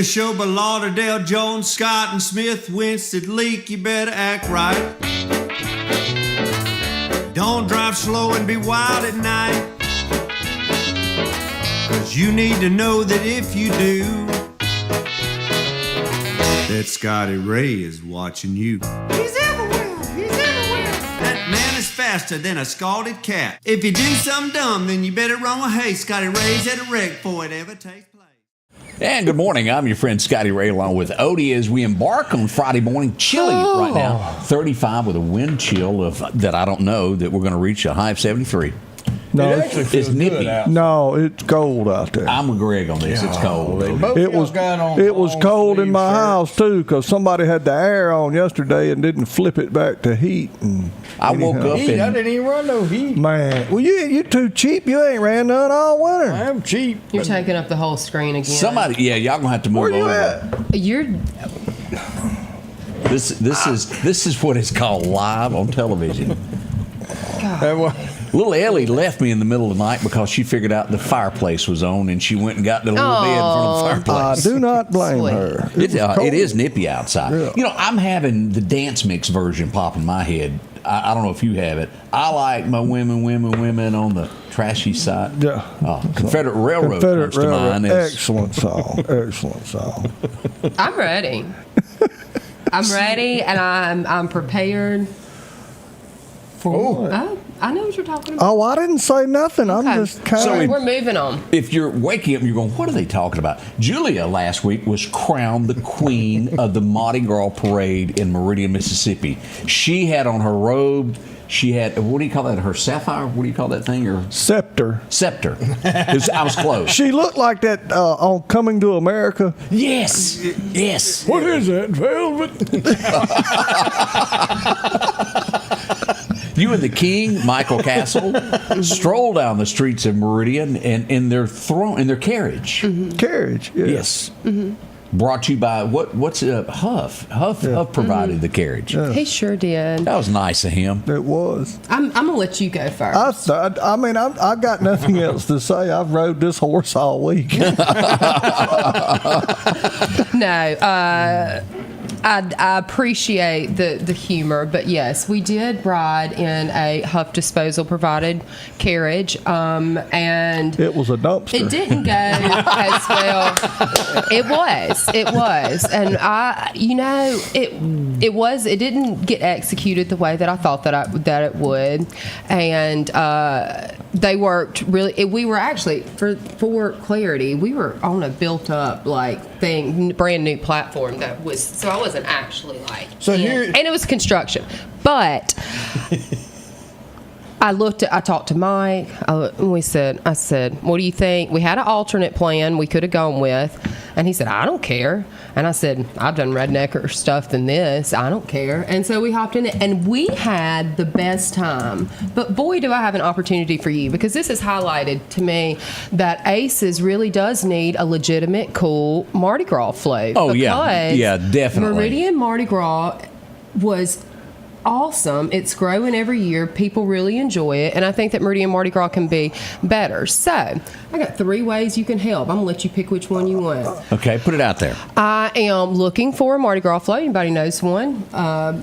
Neshoba, Lauderdale, Jones, Scott, and Smith, Winston, Leak, you better act right. Don't drive slow and be wild at night, 'cause you need to know that if you do, that Scotty Ray is watching you. He's everywhere, he's everywhere. That man is faster than a scalded cat. If you do something dumb, then you better run with haste. Scotty Ray's at a wreck before it ever takes place. And good morning. I'm your friend Scotty Ray along with Odie as we embark on Friday morning. Chilly right now. 35 with a wind chill of that I don't know that we're going to reach a high of 73. No, it's nippy. No, it's cold out there. I'm with Greg on this. It's cold. It was cold in my house too, because somebody had the air on yesterday and didn't flip it back to heat. And I woke up and I didn't even run no heat. Man, well you too cheap. You ain't ran none all winter. I'm cheap. You're taking up the whole screen again. Somebody, y'all gonna have to move Where you over. at? You're. This is what is called live on television. God. Little Ellie left me in the middle of the night because she figured out the fireplace was on, and she went and got the little bed in front of the fireplace. I do not blame her. It is nippy outside. Yeah. You know, I'm having the dance mix version pop in my head. I don't know if you have it. I like my women on the trashy side. Yeah. Confederate Railroad Confederate comes to mind. Excellent song. Excellent song. I'm ready. I'm ready, and I'm prepared. I know what you're talking about. Oh, I didn't say nothing. Okay. I'm just kind of. We're moving on. If you're waking up and you're going, what are they talking about? Julia last week was crowned the queen of the Mardi Gras parade in Meridian, Mississippi. She had on her robe. She had, what do you call that? Her sapphire? What do you call that thing? Or Scepter. Scepter. I was close. She looked like that on Coming to America. Yes. Yes. What is that, velvet? You and the king, Michael Castle, stroll down the streets of Meridian and in their carriage. Mm-hmm. Carriage, yeah. Yes. Mm-hmm. Brought you by what's Huff. Huff provided the carriage. Yeah. He sure did. That was nice of him. It was. I'm gonna let you go first. I mean, I got nothing else to say. I've rode this horse all week. No, I appreciate the humor, but yes, we did ride in a Huff Disposal provided carriage, and It was a dumpster. it didn't go as well. It was, and it didn't get executed the way that I thought that it would, and they worked really. We were actually for clarity, we were on a built up brand new platform that was, so I wasn't actually and it was construction, but I talked to Mike, I said, what do you think? We had an alternate plan we could have gone with, and he said, I don't care. And I said, I've done rednecker stuff than this, I don't care. And so we hopped in it, and we had the best time. But boy, do I have an opportunity for you, because this has highlighted to me that Aces really does need a legitimate, cool Mardi Gras float. Oh, yeah, definitely. Meridian Mardi Gras was awesome. It's growing every year. People really enjoy it, and I think that Meridian Mardi Gras can be better. So I got 3 ways you can help. I'm gonna let you pick which one you want. Okay, put it out there. I am looking for a Mardi Gras float. Anybody knows one? A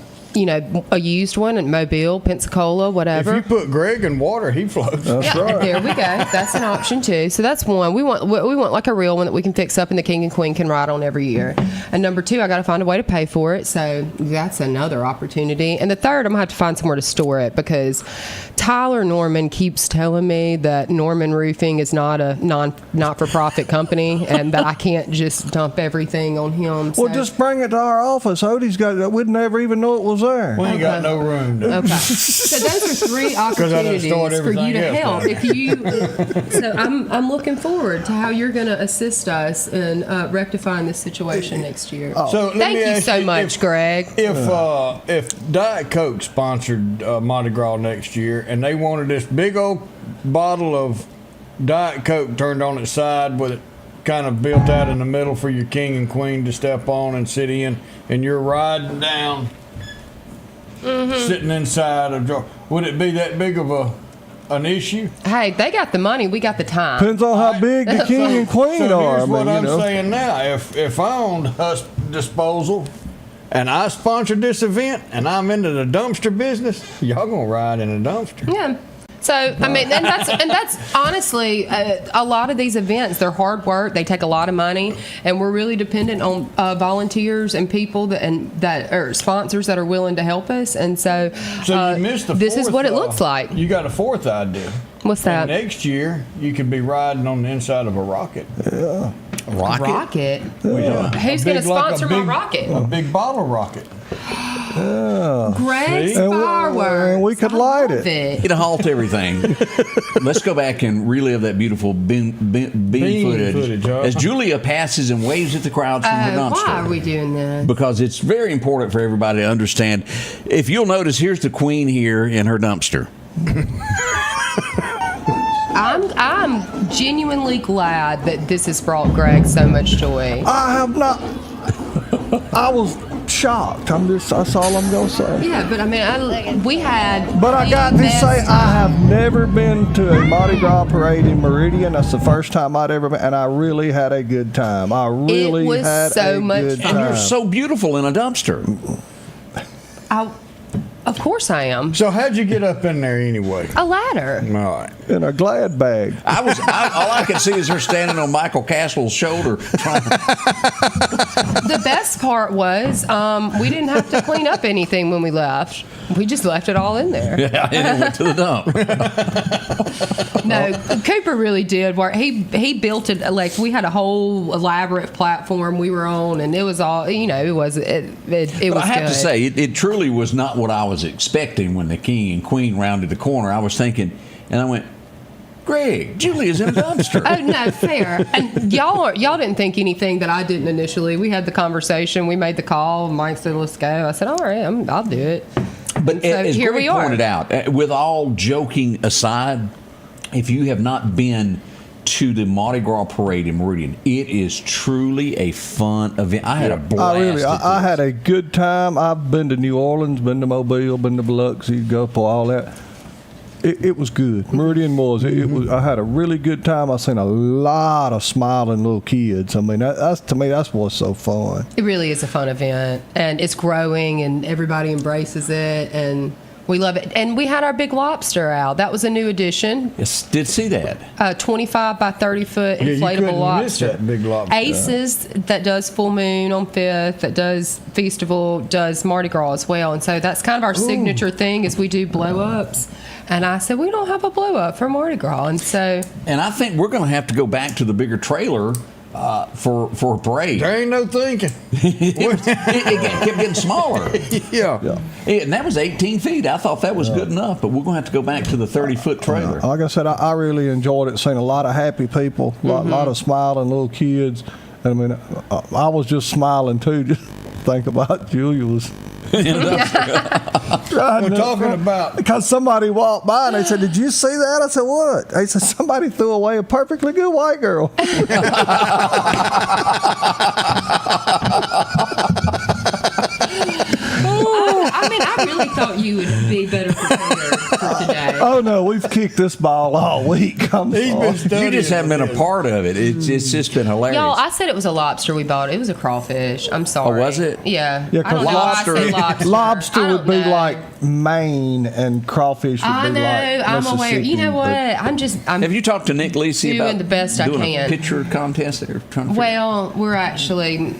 used one in Mobile, Pensacola, whatever. If you put Greg in water, he floats. That's right. There we go. That's an option too. So that's one. We want like a real one that we can fix up and the king and queen can ride on every year. And number 2, I got to find a way to pay for it. So that's another opportunity. And the third, I'm gonna have to find somewhere to store it, because Tyler Norman keeps telling me that Norman Roofing is not a not-for-profit company, and that I can't just dump everything on him. Well, just bring it to our office. Odie's got it. We'd never even know it was there. We ain't got no room. Okay. So those are 3 opportunities for you to help. So I'm looking forward to how you're going to assist us in rectifying this situation next year. So Thank you so much, Greg. If Diet Coke sponsored Mardi Gras next year, and they wanted this big old bottle of Diet Coke turned on its side with it kind of built out in the middle for your king and queen to step on and sit in, and you're riding down, sitting inside a jar, would it be that big of a an issue? Hey, they got the money. We got the time. Depends on how big the king and queen So are. here's what I'm you know. saying now. If I owned Husk Disposal and I sponsored this event and I'm into the dumpster business, y'all gonna ride in a dumpster. Yeah. So I mean, and that's honestly a lot of these events. They're hard work. They take a lot of money, and we're really dependent on volunteers and people that are sponsors that are willing to help us. And so, So you missed the this is fourth, what it looks like. You got a fourth idea. What's that? And next year you could be riding on the inside of a rocket. Rocket. Yeah. Who's going to sponsor my rocket? A big bottle rocket. Greg's See? fireworks. And we could I light love it. It'll halt everything. Let's go back and relive that beautiful bean footage huh? as Julia passes and waves at the crowds from her dumpster. Why are we doing this? Because it's very important for everybody to understand. If you'll notice, here's the queen here in her dumpster. I'm genuinely glad that this has brought Greg so much joy. I have not. I was shocked. That's all I'm gonna say. Yeah, but I mean, we had. But I got to best say, I time. have never been to a Mardi Gras parade in Meridian. That's the first time I'd ever been, and I really had a good time. I really was had so a much good fun. And time. you're so beautiful in a dumpster. Of course I am. So how'd you get up in there anyway? A ladder. All right. In a glad bag. All I could see is her standing on Michael Castle's shoulder. The best part was we didn't have to clean up anything when we left. We just left it all in there. Yeah, and it went to the dump. No, Cooper really did work. He built it like we had a whole elaborate platform we were on, and it was all it was it was. But I have good. to say, it truly was not what I was expecting when the king and queen rounded the corner. I was thinking, and I went, Greg, Julia's in a dumpster. Oh no, fair. And y'all didn't think anything that I didn't initially. We had the conversation. We made the call. Mike said, "Let's go." I said, "All right, I'll do it." But So as here Greg we are. pointed out, with all joking aside, if you have not been to the Mardi Gras parade in Meridian, it is truly a fun event. I had a blast. I had a good time. I've been to New Orleans, been to Mobile, been to Biloxi, Gulf, all that. It was good. Meridian was. It was. I had a really good time. I seen a lot of smiling little kids. I mean, that's to me, that's what's so fun. It really is a fun event, and it's growing, and everybody embraces it, and we love it. And we had our big lobster out. That was a new addition. Yes, did see that. 25 by 30 foot Yeah, you inflatable couldn't miss lobster. that big lobster. Aces that does Full Moon on 5th, that does Festival, does Mardi Gras as well. And so that's kind of our signature thing is we do blow ups. And I said, we don't have a blow up for Mardi Gras. And so. And I think we're going to have to go back to the bigger trailer for a parade. There ain't no thinking. it kept getting smaller. Yeah. And that was 18 feet. I thought that was good enough, but we're going to have to go back to the 30-foot trailer. Like I said, I really enjoyed it. Seen a lot of happy people, a lot of smiling little kids. I mean, I was just smiling too. Just think about Julia was. We're talking about. Because somebody walked by and they said, "Did you see that?" I said, "What?" They said, "Somebody threw away a perfectly good white girl." I mean, I really thought you would be better prepared for today. Oh no, we've kicked this ball all week. I'm He's sorry. been studying. You just haven't been a part of it. It's just been hilarious. Y'all, I said it was a lobster we bought. It was a crawfish. I'm sorry. Oh, was it? Yeah. Yeah, I don't 'cause know why I said lobster. Lobster I would don't be know. like Maine, and crawfish would I be know. like I'm aware. You know Mississippi, what? I'm Have you talked to Nick Lisi doing about the best I doing can. a picture contest there? Trying to figure- Well, we're actually,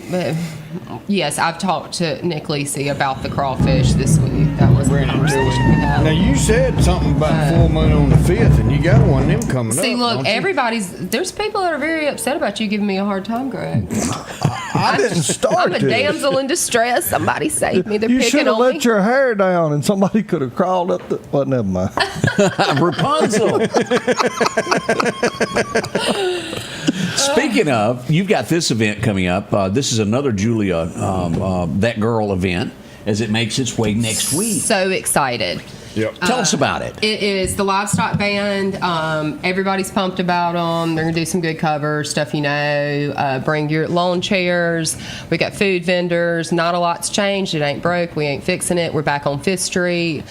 yes, I've talked to Nick Lisi about the crawfish this week. That was the conversation we had. Now you said something about full moon on the 5th, and you got one of them coming up. See, look, don't you? there's people that are very upset about you giving me a hard time, Greg. I didn't start I'm a this. damsel in distress. Somebody save me. They're You should picking have on let me. your hair down, and somebody could have crawled up the. Well, never mind. Rapunzel. Speaking of, you've got this event coming up. This is another Julia That Girl event as it makes its way next week. So excited. Yep. Tell us about it. It is the livestock band. Everybody's pumped about them. They're gonna do some good covers, stuff you know. Bring your lawn chairs. We got food vendors. Not a lot's changed. It ain't broke. We ain't fixing it. We're back on 5th Street.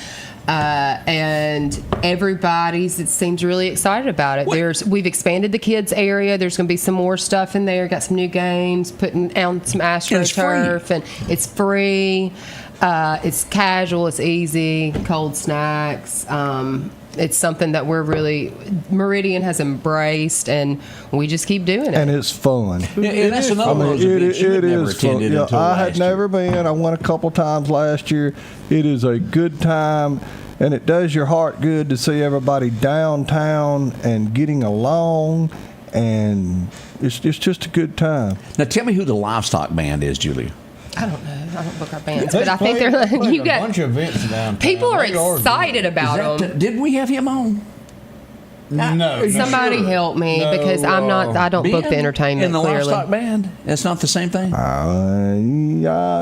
and it seems really excited about it. We've expanded the kids area. There's going to be some more stuff in there. Got some new games, putting on some AstroTurf, and it's free. It's casual. It's easy. Cold snacks. It's something that Meridian has embraced, and we just keep doing it. And it's fun. Yeah, that's another one of those events you had never attended until I last had never been. I went a couple times last year. It is a good time, and it does your heart good to see everybody downtown and getting along, and it's just a good time. Now, tell me who the livestock band is, Julia. I don't know. I don't book our bands, but I think they're like, you a got bunch of events downtown. people are excited about them. Did we have him on? No. Somebody help me because I'm not. I don't book the entertainment. In the clearly, livestock band, it's not the same thing. I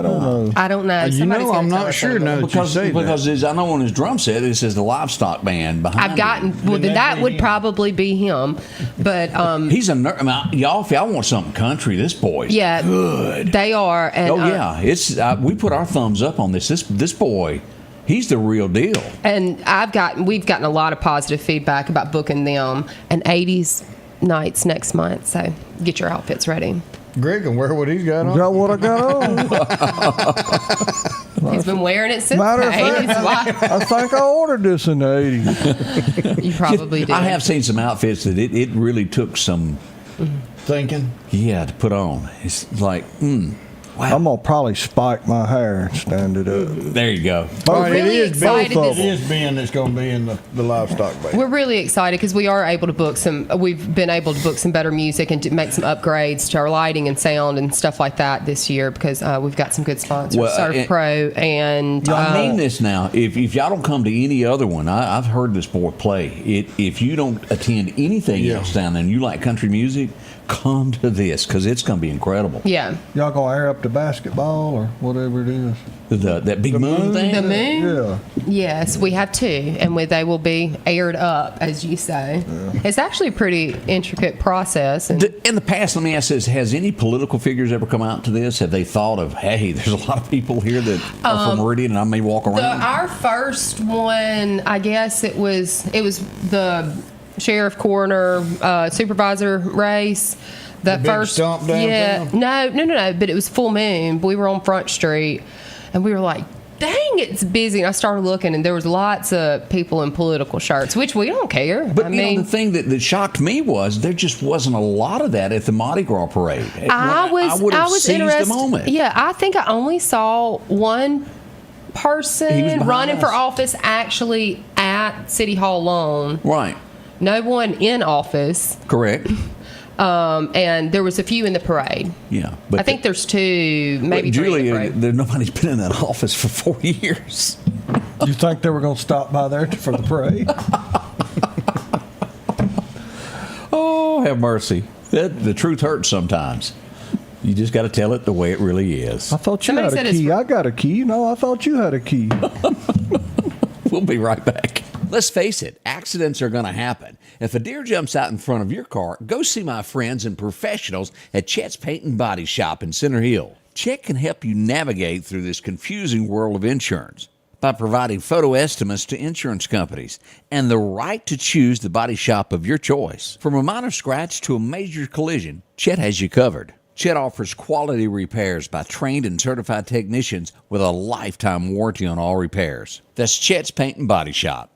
don't know. I don't know. I'm not sure now that you say that. Because I know on his drum set it says the livestock band behind. I've gotten. Well, then that would probably be him, but he's a nerd. I mean, y'all, if y'all want something country, this boy's good. They are. And, yeah, it's we put our thumbs up on this. This boy. He's the real deal. And we've gotten a lot of positive feedback about booking them and 80s nights next month. So get your outfits ready. Greg, and wear what he's got on. Got what I got on. He's been wearing it since Matter the of fact, 80s. I think I ordered this in the 80s. You probably did. I have seen some outfits that it really took some Thinking. to put on. It's like, wow. I'm going to probably spike my hair and stand it up. There you go. We're really excited. both of It is Ben that's going to be in the livestock band. We're really excited because we are able to book we've been able to book some better music and to make some upgrades to our lighting and sound and stuff like that this year because we've got some good sponsors, Surf Pro and... I mean this now. If y'all don't come to any other one, I've heard this boy play. If you don't attend anything else down there and you like country music, come to this because it's going to be incredible. Yeah. Y'all going to air up the basketball or whatever it is? That big moon thing? The moon? Yeah. Yes, we have two, and they will be aired up, as you say. Yeah. It's actually a pretty intricate process. And in the past, let me ask this, has any political figures ever come out to this? Have they thought of, hey, there's a lot of people here that are from Meridian and I may walk around? Our first one, I guess it was the sheriff, coroner, supervisor race. That first stomp downtown? No. But it was full moon. We were on Front Street, and we were like, "Dang, it's busy." And I started looking, and there was lots of people in political shirts, which we don't care. But the thing that shocked me was there just wasn't a lot of that at the Mardi Gras parade. I was seized interested. the moment. Yeah, I think I only saw one person running for office actually at City Hall alone. Right. No one in office. Correct. And there was a few in the parade. Yeah, but I think there's two, maybe Julie, three in the parade. nobody's been in that office for 4 years. You think they were going to stop by there for the parade? Oh, have mercy. The truth hurts sometimes. You just got to tell it the way it really is. I thought you had a key. I got a key. No, I thought you had a key. We'll be right back. Let's face it, accidents are going to happen. If a deer jumps out in front of your car, go see my friends and professionals at Chet's Paint and Body Shop in Center Hill. Chet can help you navigate through this confusing world of insurance by providing photo estimates to insurance companies and the right to choose the body shop of your choice. From a minor scratch to a major collision, Chet has you covered. Chet offers quality repairs by trained and certified technicians with a lifetime warranty on all repairs. That's Chet's Paint and Body Shop.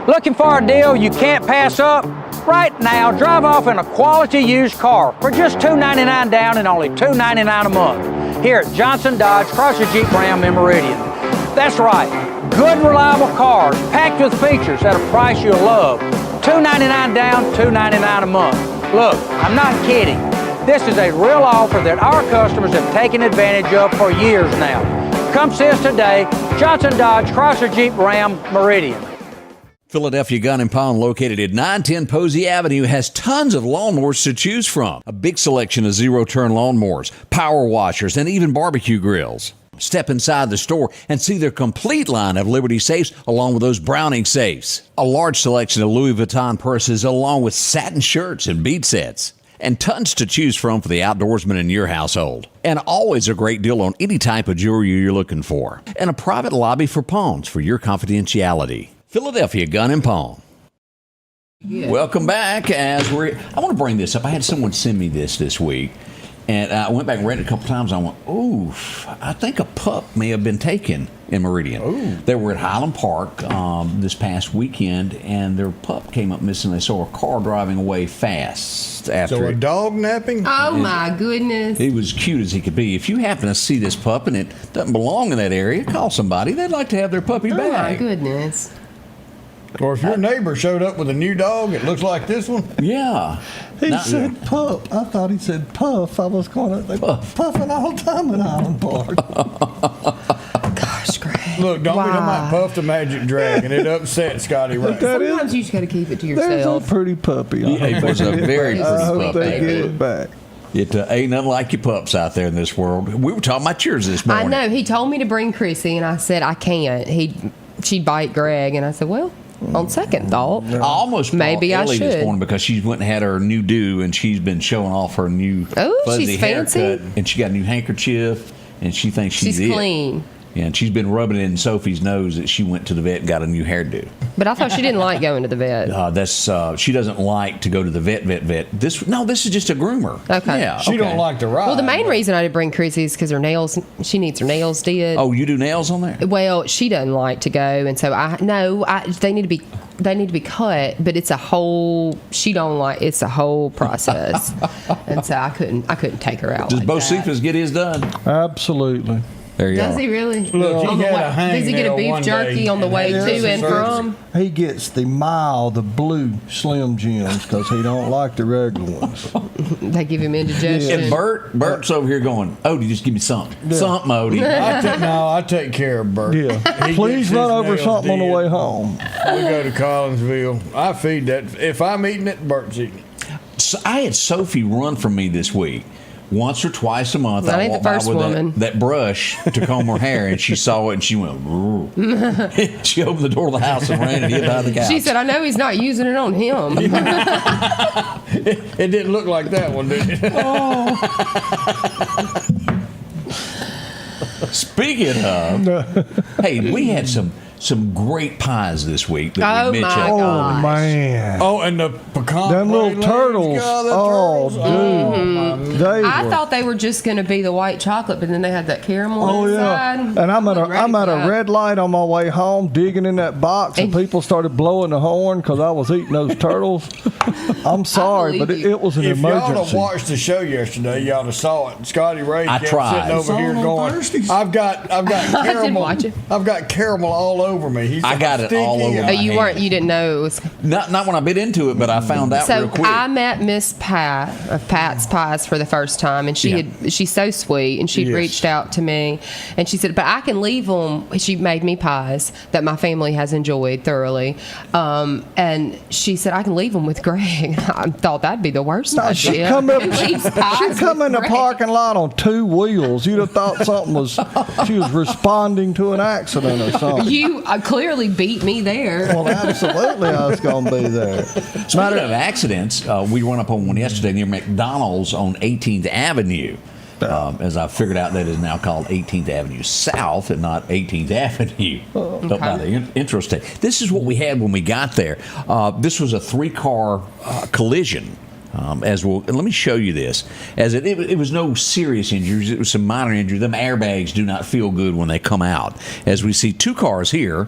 Looking for a deal you can't pass up? Right now, drive off in a quality used car for just $299 down and only $299 a month here at Johnson Dodge Chrysler Jeep Ram in Meridian. That's right, good reliable cars packed with features at a price you'll love. $299 down, $299 a month. Look, I'm not kidding. This is a real offer that our customers have taken advantage of for years now. Come see us today, Johnson Dodge Chrysler Jeep Ram Meridian. Philadelphia Gun and Pawn, located at 910 Posey Avenue, has tons of lawnmowers to choose from. A big selection of zero-turn lawnmowers, power washers, and even barbecue grills. Step inside the store and see their complete line of Liberty safes along with those Browning safes. A large selection of Louis Vuitton purses along with satin shirts and bead sets. And tons to choose from for the outdoorsman in your household. And always a great deal on any type of jewelry you're looking for. And a private lobby for pawns for your confidentiality. Philadelphia Gun and Pawn. Welcome back. I want to bring this up. I had someone send me this week, and I went back and read it a couple times. And I went, oof, I think a pup may have been taken in Meridian. Ooh. They were at Highland Park this past weekend, and their pup came up missing. They saw a car driving away fast after So a it. dog napping? Oh my goodness. He was cute as he could be. If you happen to see this pup and it doesn't belong in that area, call somebody. They'd like to have their puppy Oh my back. goodness. Or if your neighbor showed up with a new dog, it looks like this one. Yeah. He Now- said pup. I thought he said puff. I was going to Puff. puffing all the time in Island Park. Gosh, Greg. Look, don't be talking Wow. about Puff the Magic Dragon. It upset Scotty Ray. That is- Sometimes you just got to keep it to There's a yourself. pretty puppy. I Yeah, hope it was they a get it very back. pretty I hope puppy. they get it back. It ain't nothing like your pups out there in this world. We were talking about yours this I morning. know. He told me to bring Chrissy, and I said I can't. She'd bite Greg, and I said, well, on second thought, I almost maybe brought I Ellie this should. morning because she went and had her new do, and she's been showing off her new Oh, fuzzy she's fancy. haircut, and she got a new handkerchief, and she thinks she's it. clean. Yeah, and she's been rubbing it in Sophie's nose that she went to the vet and got a new hairdo. But I thought she didn't like going to the vet. She doesn't like to go to the vet. This is just a groomer. Okay. Yeah. She don't like to ride. Well, the main reason I did bring Chrissy is because she needs her nails did. Oh, you do nails on there? Well, she doesn't like to go, and so they need to be cut, but it's a whole process, and so I couldn't take her out. Does like Bo that. Cephas get his done? Absolutely. There you Does go. he really? Look, he On the had way- a hangnail Does he get a beef one jerky day on the and way had to and surgery. from? He gets the blue Slim Jims because he don't like the regular ones. They give him indigestion. And Bert's over here going, Odie, just give me something. Something, Odie. I take care of Bert. Yeah. He Please gets run his over nails something on the did. way home. We go to Collinsville. I feed that. If I'm eating it, Bert's eating it. So I had Sophie run from me this week. Once or twice a month, That I ain't walked the by first with woman. that brush to comb her hair, and she saw it, and she went, "Roo." She opened the door of the house and ran and hid behind the couch. She said, "I know he's not using it on him." It didn't look like that one, did it? Speaking of, hey, we had some great pies this week that Oh, we my mentioned. Oh, gosh. man. Oh, and the pecan. Them little pralines. turtles. God, the Oh, turtles. dude. They I were. thought they were just going to be the white chocolate, but then they had that caramel Oh inside. yeah, and I'm at a red light on my way home, digging in that box, and people started blowing the horn because I was eating those turtles. I'm sorry, but believe you. it was an If y'all have emergency. watched the show yesterday, y'all have saw it. Scotty Ray I kept tried. sitting over here going, "I've got caramel. watch it. I've got caramel all over me." He said, I got it all "Stinky." over Oh, my you hand. weren't. You didn't know it was. Not when I bit into it, but I found out real So quick. I met Miss Pat of Pat's Pies for the first time, and she's so sweet, and she'd Yes. reached out to me, and she said, "But I can leave them." She made me pies that my family has enjoyed thoroughly, and she said, "I can leave them with Greg." I thought that'd be the worst No, she idea. come up. Who leaves She pies come with in the Greg? parking lot on 2 wheels. You'd have thought she was responding to an accident or something. You clearly beat me there. Well, absolutely, I was going to be there. Speaking of accidents, we run up on one yesterday near McDonald's on 18th Avenue. As I figured out, that is now called 18th Avenue South and not 18th Avenue up by the interstate. This is what we had when we got there. This was a 3-car collision. Let me show you this. As it was no serious injuries, it was some minor injuries. Them airbags do not feel good when they come out. As we see 2 cars here,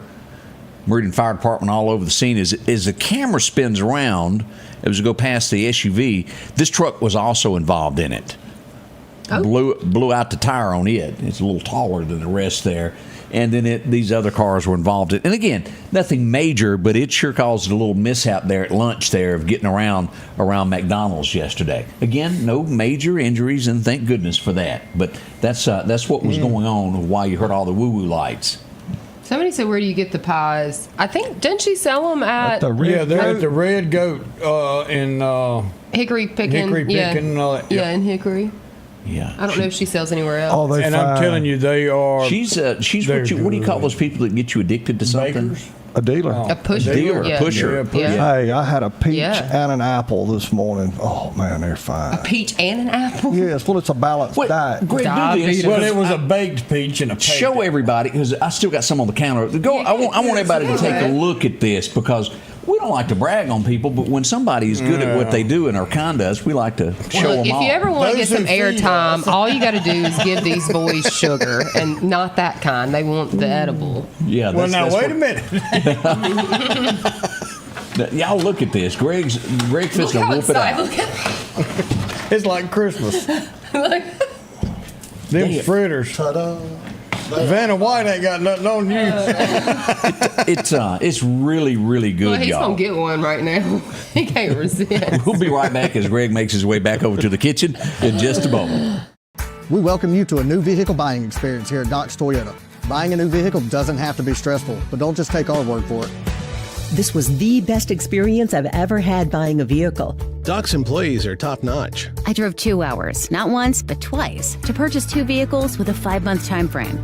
Meridian Fire Department all over the scene. As the camera spins around, as we go past the SUV, this truck was also involved in it. Oh. Blew out the tire on it. It's a little taller than the rest there. And then these other cars were involved in it. And again, nothing major, but it sure caused a little mishap there at lunch there of getting around McDonald's yesterday. Again, no major injuries, and thank goodness for that. But that's what was going on while you heard all the woo-woo lights. Somebody said, "Where do you get the pies?" I think didn't she sell them at the Red Yeah, they're Goat. at the Red Goat in Hickory Pickin'? Hickory yeah. Pickin' and all that. Yeah, in Hickory. Yeah. I don't know if she sells anywhere else. Oh, they And I'm fine. telling you, they are She's they're what do you call good. those people that get you addicted to something? bakers. A dealer. A pusher. Dealer, Yeah. pusher. Yeah, pusher. Yeah. Hey, I had a peach Yeah. and an apple this morning. Oh man, they're fine. A peach and an apple. Yes, well, it's a balanced Wait, diet. Greg, do this. Diabetes. Well, it was a baked peach and a Show pancake. everybody, because I still got some on the counter. I want everybody to take a look at this, because we don't like to brag on people, but when somebody's good at what they do and are kind to us, we like to show Look, them if all. you ever want to get Those some who feed airtime, us. all you got to do is give these boys sugar, and not that kind. They want the edible. Yeah. Well, now, wait a minute. Y'all look at this. Greg Look fits to how whoop it excited. out. Look at It's like Christmas. look. Them fritters. Ta-da. Vanna White ain't got nothing on you. It's really, really good, Well, he's y'all. gonna get one right now. He can't resist. We'll be right back as Greg makes his way back over to the kitchen in just a moment. We welcome you to a new vehicle buying experience here at Doc's Toyota. Buying a new vehicle doesn't have to be stressful, but don't just take our word for it. This was the best experience I've ever had buying a vehicle. Doc's employees are top-notch. I drove 2 hours, not once, but twice, to purchase 2 vehicles with a 5-month time frame.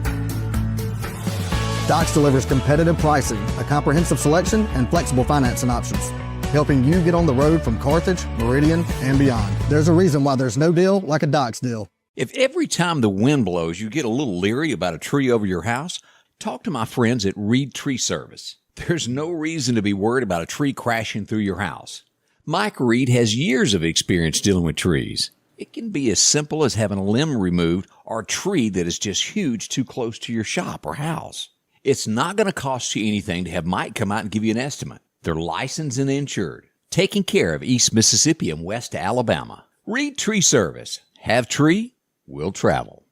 Doc's delivers competitive pricing, a comprehensive selection, and flexible financing options, helping you get on the road from Carthage, Meridian, and beyond. There's a reason why there's no deal like a Doc's deal. If every time the wind blows you get a little leery about a tree over your house, talk to my friends at Reed Tree Service. There's no reason to be worried about a tree crashing through your house. Mike Reed has years of experience dealing with trees. It can be as simple as having a limb removed or a tree that is just huge too close to your shop or house. It's not going to cost you anything to have Mike come out and give you an estimate. They're licensed and insured, taking care of East Mississippi and West Alabama. Reed Tree Service. Have tree, will travel.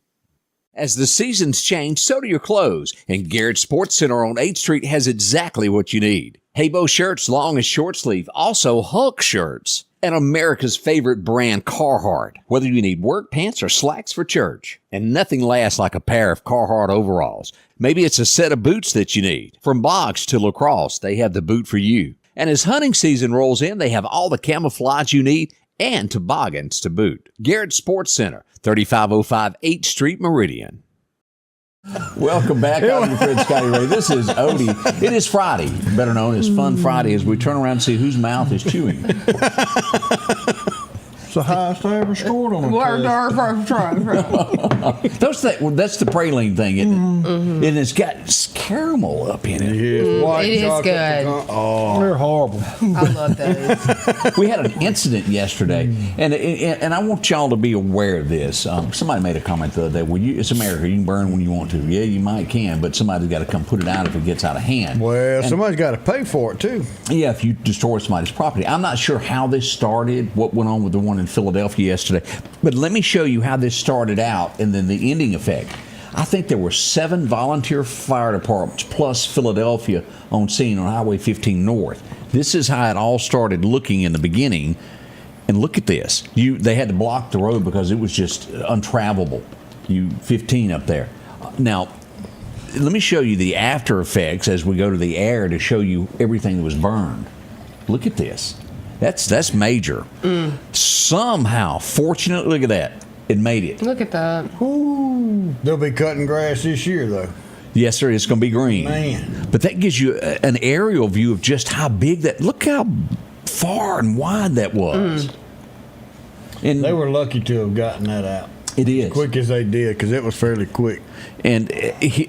As the seasons change, so do your clothes, and Garrett Sports Center on 8th Street has exactly what you need. Haybo shirts, long and short sleeve, also Hulk shirts, and America's favorite brand, Carhartt. Whether you need work pants or slacks for church, and nothing lasts like a pair of Carhartt overalls. Maybe it's a set of boots that you need. From bogs to lacrosse, they have the boot for you. And as hunting season rolls in, they have all the camouflage you need and toboggans to boot. Garrett Sports Center, 3505 8th Street, Meridian. Welcome back. I'm your friend Scotty Ray. This is Odie. It is Friday, better known as Fun Friday, as we turn around and see whose mouth is chewing. It's the highest I ever scored on a test. That's the praline thing, isn't it? And it's got caramel up in it. Yes, white It is chocolate good. pecan. Oh, They're horrible. I love those. We had an incident yesterday, and I want y'all to be aware of this. Somebody made a comment the other day. It's America. You can burn when you want to. Yeah, you might can, but somebody's got to come put it out if it gets out of hand. well, And- somebody's got to pay for it, too. Yeah, if you destroy somebody's property. I'm not sure how this started, what went on with the one in Philadelphia yesterday, but let me show you how this started out and then the ending effect. I think there were 7 volunteer fire departments plus Philadelphia on scene on Highway 15 North. This is how it all started looking in the beginning. And look at this. They had to block the road because it was just untravelable. 15 up there. Now, let me show you the after effects as we go to the air to show you everything that was burned. Look at this. That's major. Somehow, fortunately, look at that. It made it. Look at that. They'll be cutting grass this year, though. Yes, sir. It's going to be green. Man. But that gives you an aerial view of just how big that. Look how far and wide that was. And They were lucky to have gotten that out. It is. Quick as they did, because it was fairly quick. And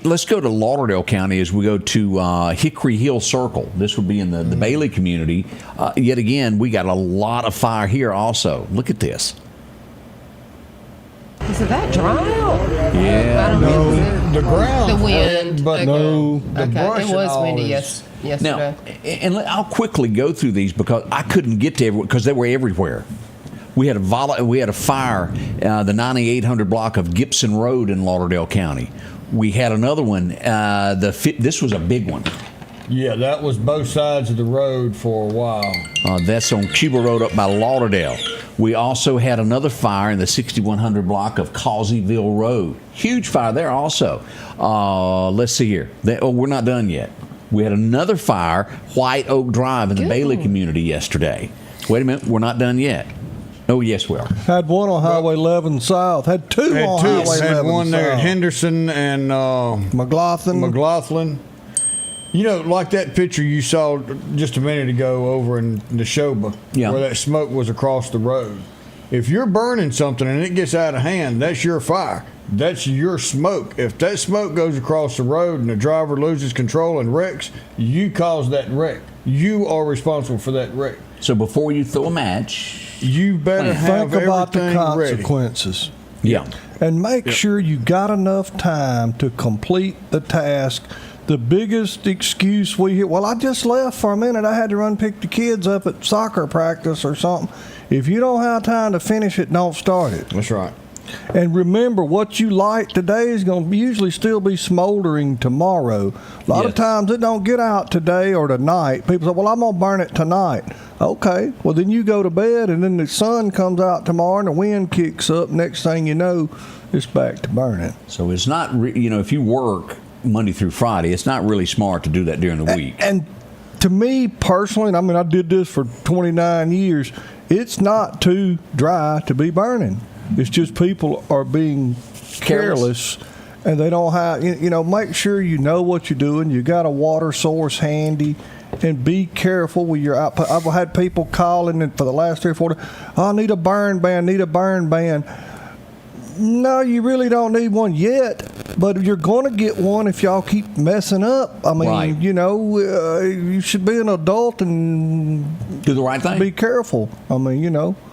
let's go to Lauderdale County as we go to Hickory Hill Circle. This would be in the Bailey community. Yet again, we got a lot of fire here also. Look at this. Is it that dry out? Yeah. I don't know. The ground. The wind. But Okay. no, the Okay, brush it and was all windy is- yesterday. Now, I'll quickly go through these because I couldn't get to everyone because they were everywhere. We had a fire, the 9800 block of Gibson Road in Lauderdale County. We had another one. This was a big one. Yeah, that was both sides of the road for a while. That's on Cuba Road up by Lauderdale. We also had another fire in the 6100 block of Causeyville Road. Huge fire there also. Let's see here. We're not done yet. We had another fire, White Oak Drive in the Bailey community yesterday. Wait a minute, we're not done yet. Oh, yes, we are. Had one on Highway 11 South. Had two on Highway 11 Had one there at South. Henderson and McLaughlin. McLaughlin. You know, like that picture you saw just a minute ago over in Neshoba, where that smoke was across the road. If you're burning something and it gets out of hand, that's your fire. That's your smoke. If that smoke goes across the road and the driver loses control and wrecks, you caused that wreck. You are responsible for that wreck. So before you throw a match, you better have think about the everything ready. consequences. Yeah. And make sure you got enough time to complete the task. The biggest excuse we hear, well, I just left for a minute. I had to run pick the kids up at soccer practice or something. If you don't have time to finish it, don't start it. That's right. And remember, what you light today is going to usually still be smoldering tomorrow. A lot of times it don't get out today or tonight. People say, well, I'm going to burn it tonight. Okay, well, then you go to bed, and then the sun comes out tomorrow, and the wind kicks up. Next thing you know, it's back to burning. So it's not, if you work Monday through Friday, it's not really smart to do that during the week. And to me personally, and I mean, I did this for 29 years, it's not too dry to be burning. It's just people are being careless and they don't have, make sure you know what you're doing. You got a water source handy, and be careful when you're out. I've had people calling for the last 3 or 4 days, I need a burn ban, No, you really don't need one yet, but you're going to get one if y'all keep messing up. I mean, you should be an adult and do the right thing. Be careful. I mean,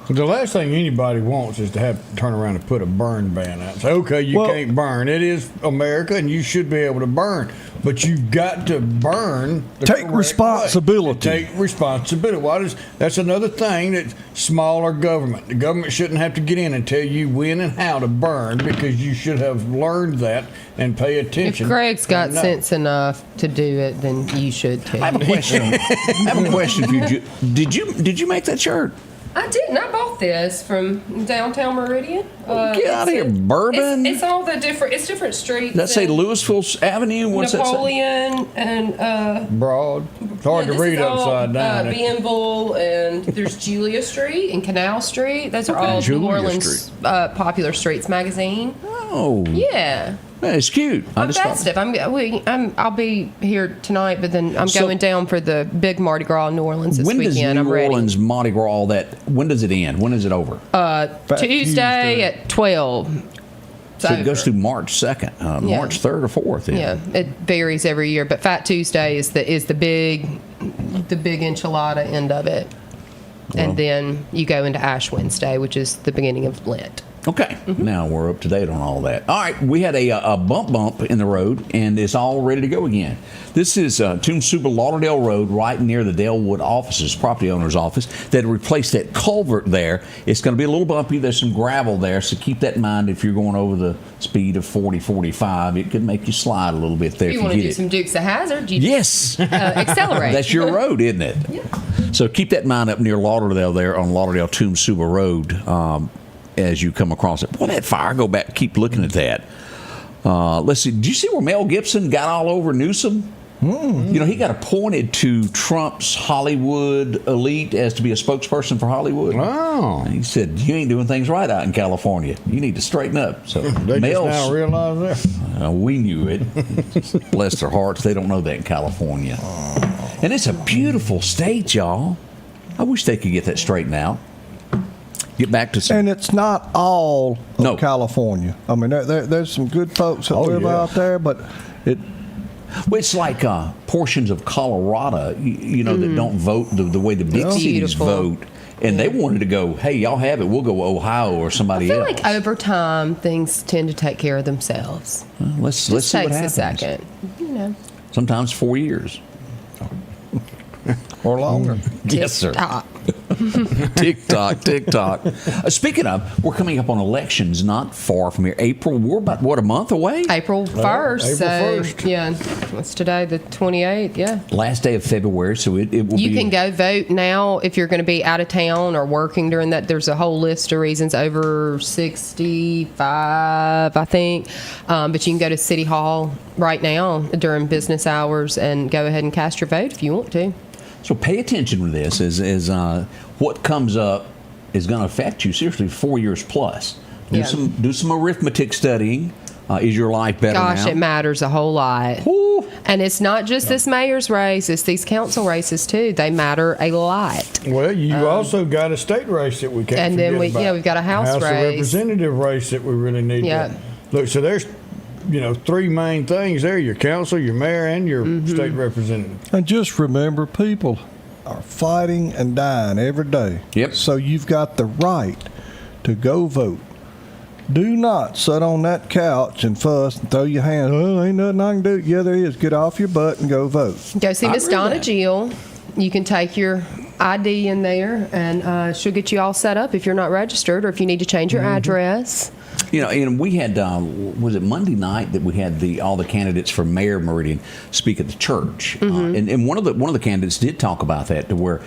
The last thing anybody wants is to have to turn around and put a burn ban out. Say, okay, you can't burn. It is America, and you should be able to burn. But you've got to burn the Take responsibility. Take responsibility. That's another thing that smaller government. The government shouldn't have to get in and tell you when and how to burn, because you should have learned that and pay attention. If Greg's got sense enough to do it, then you should too. I have a question for you. Did you make that shirt? I didn't. I bought this from downtown Meridian. Get out of here, Bourbon. It's all the different. It's different streets. Let's say Louisville Avenue. What's Napoleon and Broad. It's hard to read upside down. Bienville, and there's Julia Street and Canal Street. Those are all New Orleans popular streets magazine. Oh. Yeah. It's cute. I'm festive. I'll be here tonight, but then I'm going down for the big Mardi Gras in New Orleans this weekend. When does New Orleans Mardi Gras when does it end? When is it over? Tuesday at 12. So it goes through March 2nd, March 3rd or 4th. Yeah, it varies every year, but Fat Tuesday is the big enchilada end of it, and then you go into Ash Wednesday, which is the beginning of Lent. Okay, Now we're up to date on all that. All right, we had a bump in the road, and it's all ready to go again. This is Toomsuba Lauderdale Road, right near the Dalewood offices, property owner's office, that replaced that culvert there. It's going to be a little bumpy. There's some gravel there, so keep that in mind if you're going over the speed of 40, 45. It could make you slide a little bit there if you want to do it. some Dukes of Hazzard, yes. Accelerate. That's your road, isn't it? Yeah. So keep that in mind up near Lauderdale there on Lauderdale Toomsuba Road. As you come across it. Boy, that fire, go back, keep looking at that. Let's see, did you see where Mel Gibson got all over Newsom? He got appointed to Trump's Hollywood elite as to be a spokesperson for Hollywood. Oh. And he said, you ain't doing things right out in California. You need to straighten up. So they just now realize that? We knew it. Bless their hearts, they don't know that in California. And it's a beautiful state, y'all. I wish they could get that straightened out. Get back to some. And it's not all of California. I mean, there's some good folks that live out there, but it's like portions of Colorado, that don't vote the way the big cities vote. And they wanted to go, hey, y'all have it. We'll go Ohio or somebody else. I feel like over time, things tend to take care of themselves. Let's see what happens. Takes a second. Sometimes 4 years. Or longer. Yes, sir. Tick-tock. Speaking of, we're coming up on elections not far from here. April, we're about, a month away? April 1st. April 1st. Yeah. What's today? The 28th, yeah. Last day of February, so it will be... You can go vote now if you're going to be out of town or working during that. There's a whole list of reasons, over 65, I think. But you can go to City Hall right now during business hours and go ahead and cast your vote if you want to. So pay attention to this, as what comes up is going to affect you seriously 4 years plus. Do some arithmetic studying. Is your life better now? Gosh, it matters a whole lot. Ooh. And it's not just this mayor's race; it's these council races too. They matter a lot. Well, you also got a state race that we can't and forget then about. we've got a House of race. Representative race that we really need to look. So there's, 3 main things there: your council, your mayor, and your state representative. And just remember, people are fighting and dying every day. Yep. So you've got the right to go vote. Do not sit on that couch and fuss and throw your hands. Oh, ain't nothing I can do. Yeah, there is. Get off your butt and go vote. Go see Miss Donna Gill. You can take your ID in there, and she'll get you all set up if you're not registered or if you need to change your address. And we had, was it Monday night that we had all the candidates for Mayor Meridian speak at the church, and one of the candidates did talk about that, to where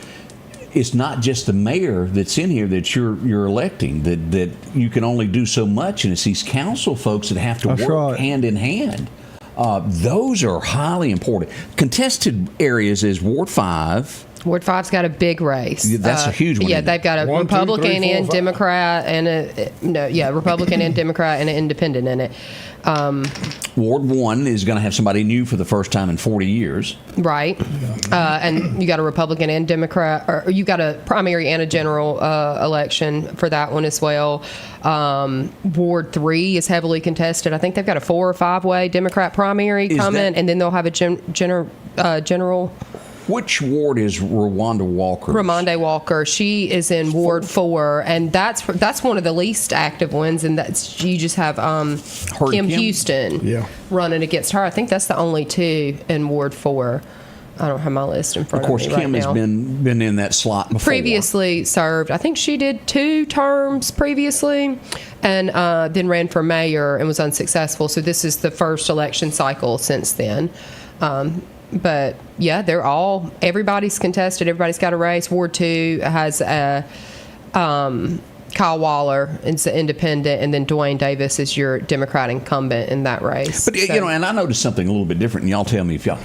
it's not just the mayor that's in here that you're electing, that you can only do so much, and it's these council folks that have to work hand in hand. Those are highly important. Contested areas is Ward 5. Ward 5's got a big race. That's a huge one. Yeah, they've got a Republican and Democrat Republican and Democrat and an independent in it. Ward 1 is going to have somebody new for the first time in 40 years. Right. And you got a Republican and Democrat, or you got a primary and a general election for that one as well. Ward 3 is heavily contested. I think they've got a 4 or 5 way Democrat primary coming, and then they'll have a general. Which ward is Rwanda Walker? Ramonde Walker. She is in Ward 4, and that's one of the least active ones. And that's you just have Kim Houston running against her. I think that's the only 2 in Ward 4. I don't have my list in front of me. Of course, Kim has been in that slot before. Previously served. I think she did 2 terms previously, and then ran for mayor and was unsuccessful. So this is the first election cycle since then. But yeah, everybody's contested. Everybody's got a race. Ward 2 has Kyle Waller is the independent, and then Dwayne Davis is your Democrat incumbent in that race. But and I noticed something a little bit different, and y'all tell me if y'all.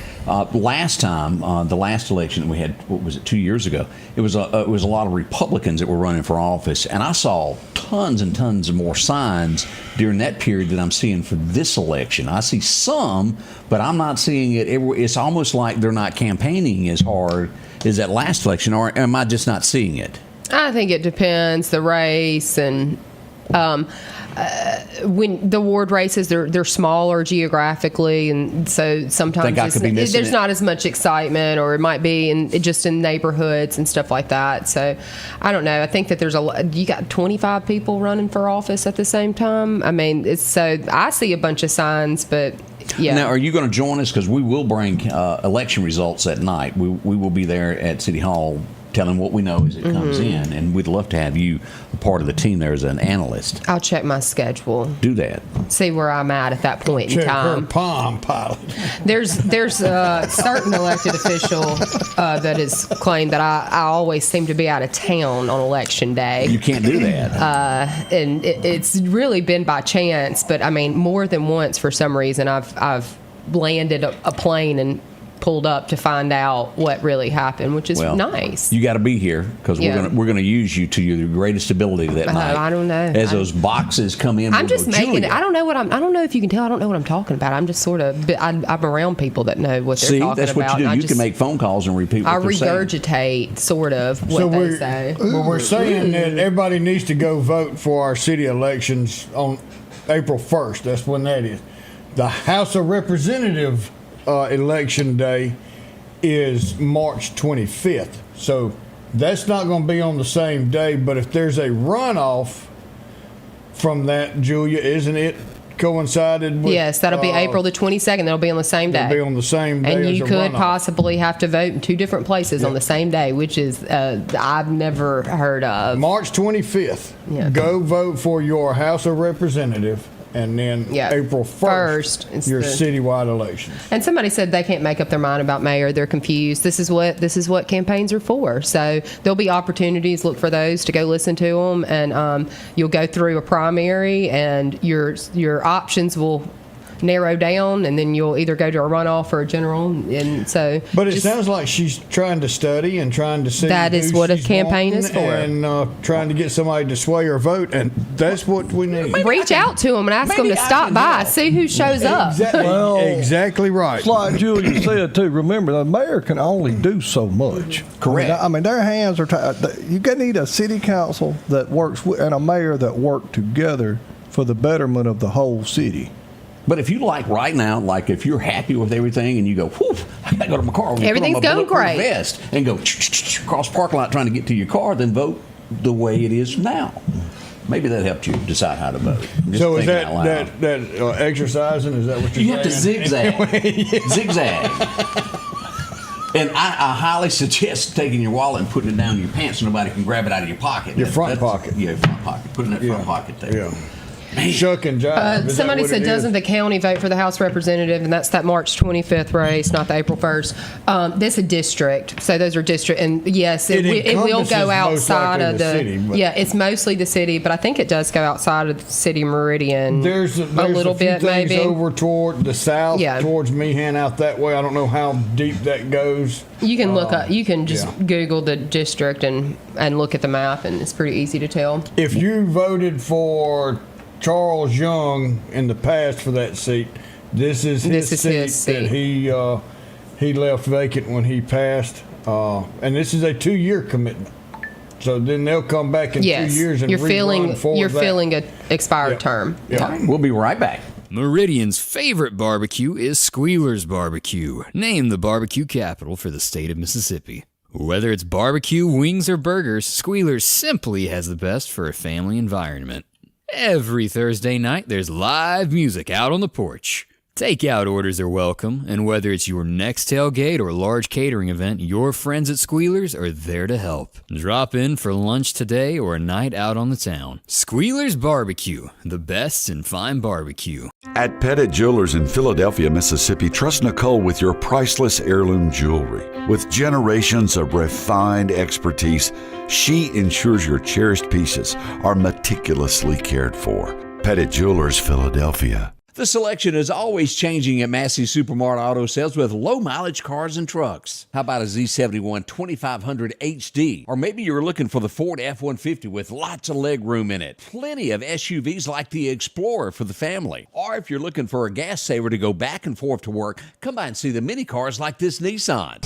Last time, the last election that we had, what was it, 2 years ago? It was a lot of Republicans that were running for office, and I saw tons and tons of more signs during that period that I'm seeing for this election. I see some, but I'm not seeing it. It's almost like they're not campaigning as hard as that last election, or am I just not seeing it? I think it depends the race, and when the ward races they're smaller geographically, and so sometimes there's not as much excitement, or it might be just in neighborhoods and stuff like that. So I don't know. I think that you got 25 people running for office at the same time. I mean, I see a bunch of signs, but. Yeah. Now, are you going to join us? Because we will bring election results at night. We will be there at City Hall telling what we know as it comes in, and we'd love to have you a part of the team there as an analyst. I'll check my schedule. Do that. See where I'm at that point in time. Her Palm Pilot. There's a certain elected official that has claimed that I always seem to be out of town on election day. You can't do that. And it's really been by chance, but I mean, more than once for some reason I've landed a plane and pulled up to find out what really happened, which is nice. You got to be here because we're gonna use you to your greatest ability that night. I don't know. As those boxes come in, I'm just making it. I don't know if you can tell. I don't know what I'm talking about. I'm just sort of. I'm around people that know what they're talking about. See, that's what you do. You can make phone calls and repeat what they're saying. I regurgitate sort of what they say. Well, we're saying that everybody needs to go vote for our city elections on April 1st. That's when that is. The House of Representatives election day is March 25th. So that's not going to be on the same day, but if there's a runoff from that, Julia, isn't it coincided with... Yes, that'll be April the 22nd. That'll be on the same day. It'll be on the same day. And you could possibly have to vote in 2 different places on the same day, which is I've never heard of. March 25th. Go vote for your House of Representatives. And then April 1st your citywide elections. And somebody said they can't make up their mind about mayor. They're confused. This is what campaigns are for. So there'll be opportunities. Look for those to go listen to them, and you'll go through a primary, and your options will narrow down, and then you'll either go to a runoff or a general. And so, but it sounds like she's trying to study and trying to see that is what a campaign is for, and trying to get somebody to sway her vote, and that's what we need. Reach out to them and ask them to stop by, see who shows up. Exactly right. It's like Julia said too. Remember, the mayor can only do so much. Correct. I mean their hands are tied. You need a city council that works and a mayor that work together for the betterment of the whole city. But if you like right now, like if you're happy with everything and you go, whew, I gotta go to my car. Everything's going great. Vest and go across the parking lot trying to get to your car, then vote the way it is now. Maybe that helped you decide how to vote. So is that exercising? Is that what you're saying? You have to zigzag. Zigzag. And I highly suggest taking your wallet and putting it down in your pants so nobody can grab it out of your pocket. Your front pocket. Yeah, front pocket. Put it in that front pocket there. Yeah. Shuck and jive. Somebody said, doesn't the county vote for the House representative? And that's that March 25th race, not the April 1st. That's a district. So those are district. And yes, it will go outside of the city. Yeah, it's mostly the city, but I think it does go outside of the city Meridian. There's a little bit, maybe. Over toward the south, towards Meehan out that way. I don't know how deep that goes. You can look up. You can just Google the district and look at the map, and it's pretty easy to tell. If you voted for Charles Young in the past for that seat, this is his seat that he left vacant when he passed, and this is a 2-year commitment. So then they'll come back in 2 years and you're filling an expired term. Yeah. We'll be right back. Meridian's favorite barbecue is Squealer's Barbecue, named the barbecue capital for the state of Mississippi. Whether it's barbecue, wings, or burgers, Squealer's simply has the best for a family environment. Every Thursday night, there's live music out on the porch. Takeout orders are welcome, and whether it's your next tailgate or large catering event, your friends at Squealer's are there to help. Drop in for lunch today or a night out on the town. Squealer's Barbecue, the best in fine barbecue. At Pettit Jewelers in Philadelphia, Mississippi, trust Nicole with your priceless heirloom jewelry. With generations of refined expertise, she ensures your cherished pieces are meticulously cared for. Pettit Jewelers, Philadelphia. The selection is always changing at Massey Supermart Auto Sales with low-mileage cars and trucks. How about a Z71 2500 HD? Or maybe you're looking for the Ford F-150 with lots of leg room in it. Plenty of SUVs like the Explorer for the family. Or if you're looking for a gas saver to go back and forth to work, come by and see the mini cars like this Nissan.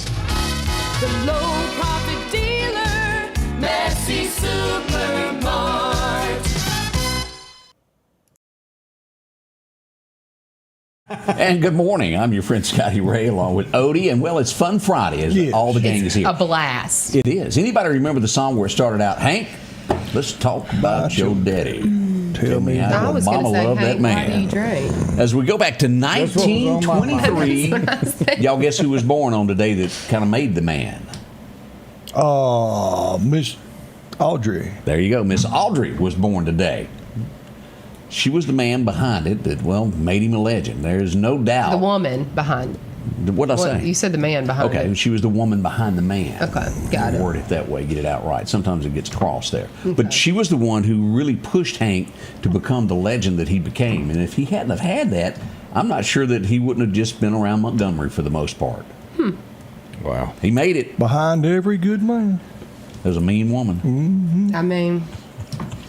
The low-profit dealer, Massey Supermart. And good morning. I'm your friend Scotty Ray along with Odie. And well, it's Fun Friday as all the gang is here. A blast. It is. Anybody remember the song where it started out, Hank, let's talk about your daddy. Tell me how your mama loved that man. As we go back to 1923, y'all guess who was born on today that kind of made the man? Miss Audrey. There you go. Miss Audrey was born today. She was the man behind it that, well, made him a legend. There's no doubt. The woman behind it. What did I say? You said the man behind it. Okay, she was the woman behind the man. Okay, got it. Word it that way, get it out right. Sometimes it gets crossed there. Okay. But she was the one who really pushed Hank to become the legend that he became. And if he hadn't have had that, I'm not sure that he wouldn't have just been around Montgomery for the most part. Wow. He made it. Behind every good man, there's a mean woman. Mm-hmm. I mean...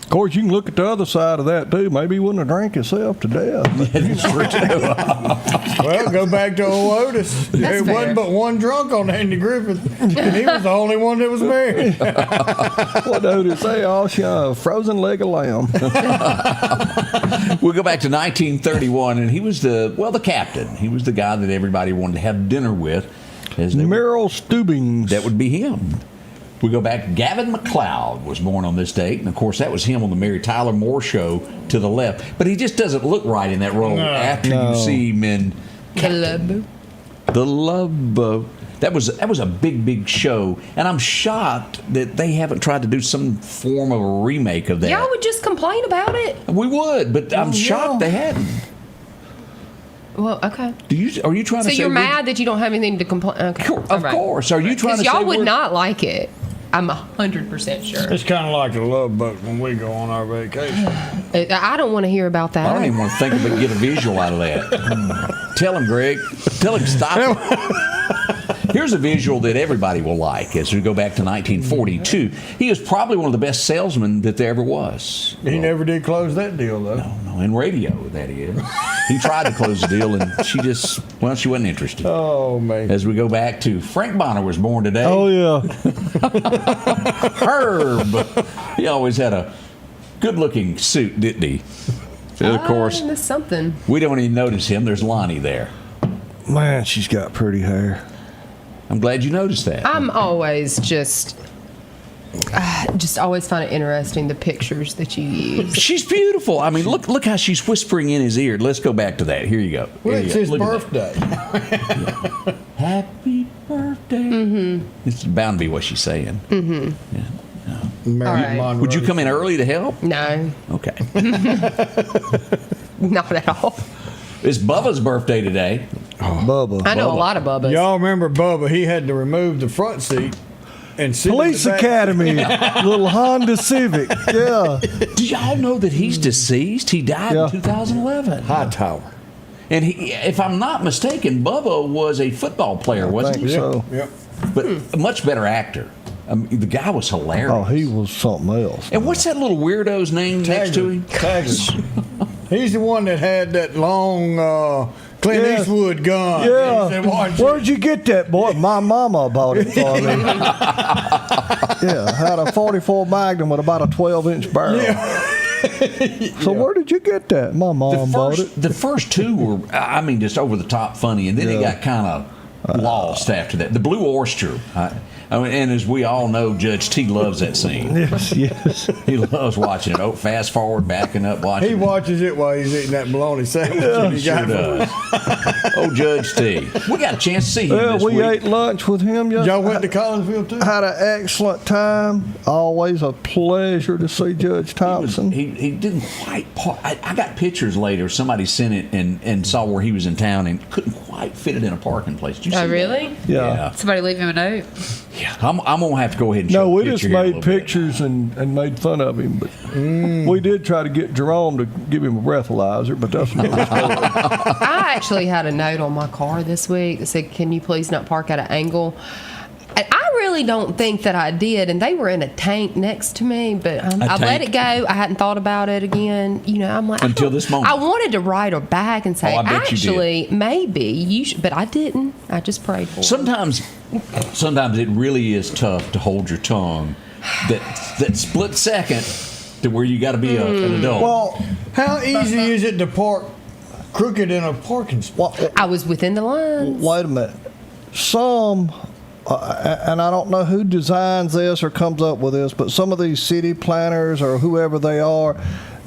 Of course, you can look at the other side of that, too. Maybe he wouldn't have drank himself to death. That's true, too. Well, go back to old Otis. There wasn't but one drunk on Andy Griffith, and he was the only one that was married. What did Otis say? Oh, she frozen leg of lamb. We'll go back to 1931, and he was the captain. He was the guy that everybody wanted to have dinner with. Merrill Steubings. That would be him. We go back. Gavin McLeod was born on this date, and of course that was him on the Mary Tyler Moore show to the left. But he just doesn't look right in that role after you see him in The Love Boat. That was a big show, and I'm shocked that they haven't tried to do some form of a remake of that. Y'all would just complain about it. We would, but I'm shocked they hadn't. Well, okay. Are you trying to say? So you're mad that you don't have anything to complain? Okay. Of course. Are you trying to say? Because y'all would not like it. I'm 100% sure. It's kind of like a love boat when we go on our vacation. I don't want to hear about that. I don't even want to think of it, get a visual out of that. Tell him, Greg. Tell him stop it. Here's a visual that everybody will like as we go back to 1942. He was probably one of the best salesmen that there ever was. He never did close that deal, though. No, in radio, that is. He tried to close the deal, and she wasn't interested. Oh, man. As we go back to Frank Bonner was born today. Oh, yeah. Herb. He always had a good-looking suit, didn't he? So, of course, That's something. we don't even notice him. There's Lonnie there. Man, she's got pretty hair. I'm glad you noticed that. I'm always just always find it interesting, the pictures that you use. She's beautiful. I mean, look how she's whispering in his ear. Let's go back to that. Here you go. Well, Here it's you his go. Look at that. birthday. Happy birthday. Mm-hmm. It's bound to be what she's saying. Mm-hmm. Yeah. Marion Monroe. Would you come in early to help? No, Okay. not at all. It's Bubba's birthday today. Bubba. I know a lot of Bubbas. Y'all remember Bubba? He had to remove the front seat and sit Police in the back. Academy, little Honda Civic. Yeah. Do y'all know that he's deceased? He died Yeah. in 2011. Hightower. And he, if I'm not mistaken, Bubba was a football player, I wasn't think he? so. Yep. But a much better actor. The guy was hilarious. Oh, he was something else. And what's that little weirdo's name next to him? Taggart. He's the one that had that long Clint Yeah. Eastwood gun. He Yeah. said, "Watch Where'd you get that, boy? My mama bought it for me. Yeah, had a 44 Magnum with about a 12-inch barrel. So where did you get that? My mom bought it. The first two were, I mean, just over the top funny, and then it got kind of lost after that. The Blue Oyster. I mean, and as we all know, Judge T loves that scene. Yes, yes. He loves watching it. Oh, fast forward, backing up, watching He it. watches it while he's eating that bologna sandwich. that he Sure got does. Oh, Judge T. We got a chance to see him Well, this we week. ate lunch with him yesterday. Y'all went to Collinsville too? Had an excellent time. Always a pleasure to see Judge Thompson. He didn't quite park. I got pictures later. Somebody sent it and saw where he was in town and couldn't quite fit it in a parking place. Did you see Oh, that? really? Yeah. Somebody leave him a note. Yeah. I'm gonna have to go ahead and show No, a we picture just here in a made little bit. pictures and made fun of him. But we did try to get Jerome to give him a breathalyzer, but that's another story. I actually had a note on my car this week that said, "Can you please not park at an angle?" And I really don't think that I did, and they were in a tank next to me, but I let tank? it go. I hadn't thought about it again. You know, I'm like, Until this moment. I wanted to write her back and say, Oh, I bet you did. actually, maybe you should, but I didn't. I just prayed for her. Sometimes it really is tough to hold your tongue. That split second to where you got to be an adult. Well, how easy is it to park crooked in a parking spot? I was within the lines. Wait a minute. Some, and I don't know who designs this or comes up with this, but some of these city planners or whoever they are,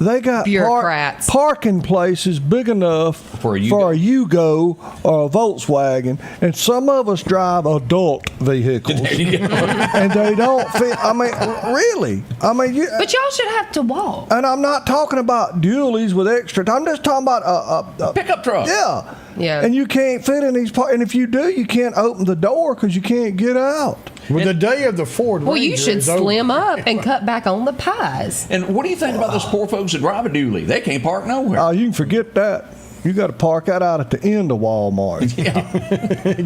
they got Bureaucrats. parking places big enough For a Yugo or a Volkswagen, and some of us drive adult vehicles, There you go. and they don't fit. I mean, really? I mean, But y'all should have to walk. and I'm not talking about dualies with extra. I'm just talking about a Pickup truck. Yeah. Yeah. And you can't fit in these and if you do, you can't open the door because you can't get out. Well, the day of the Ford Well, you Ranger should is over. slim up and cut back on the pies. And what do you think about those poor folks that drive a dually? They can't park nowhere. Oh, you can forget that. You got to park that out at the end of Walmart.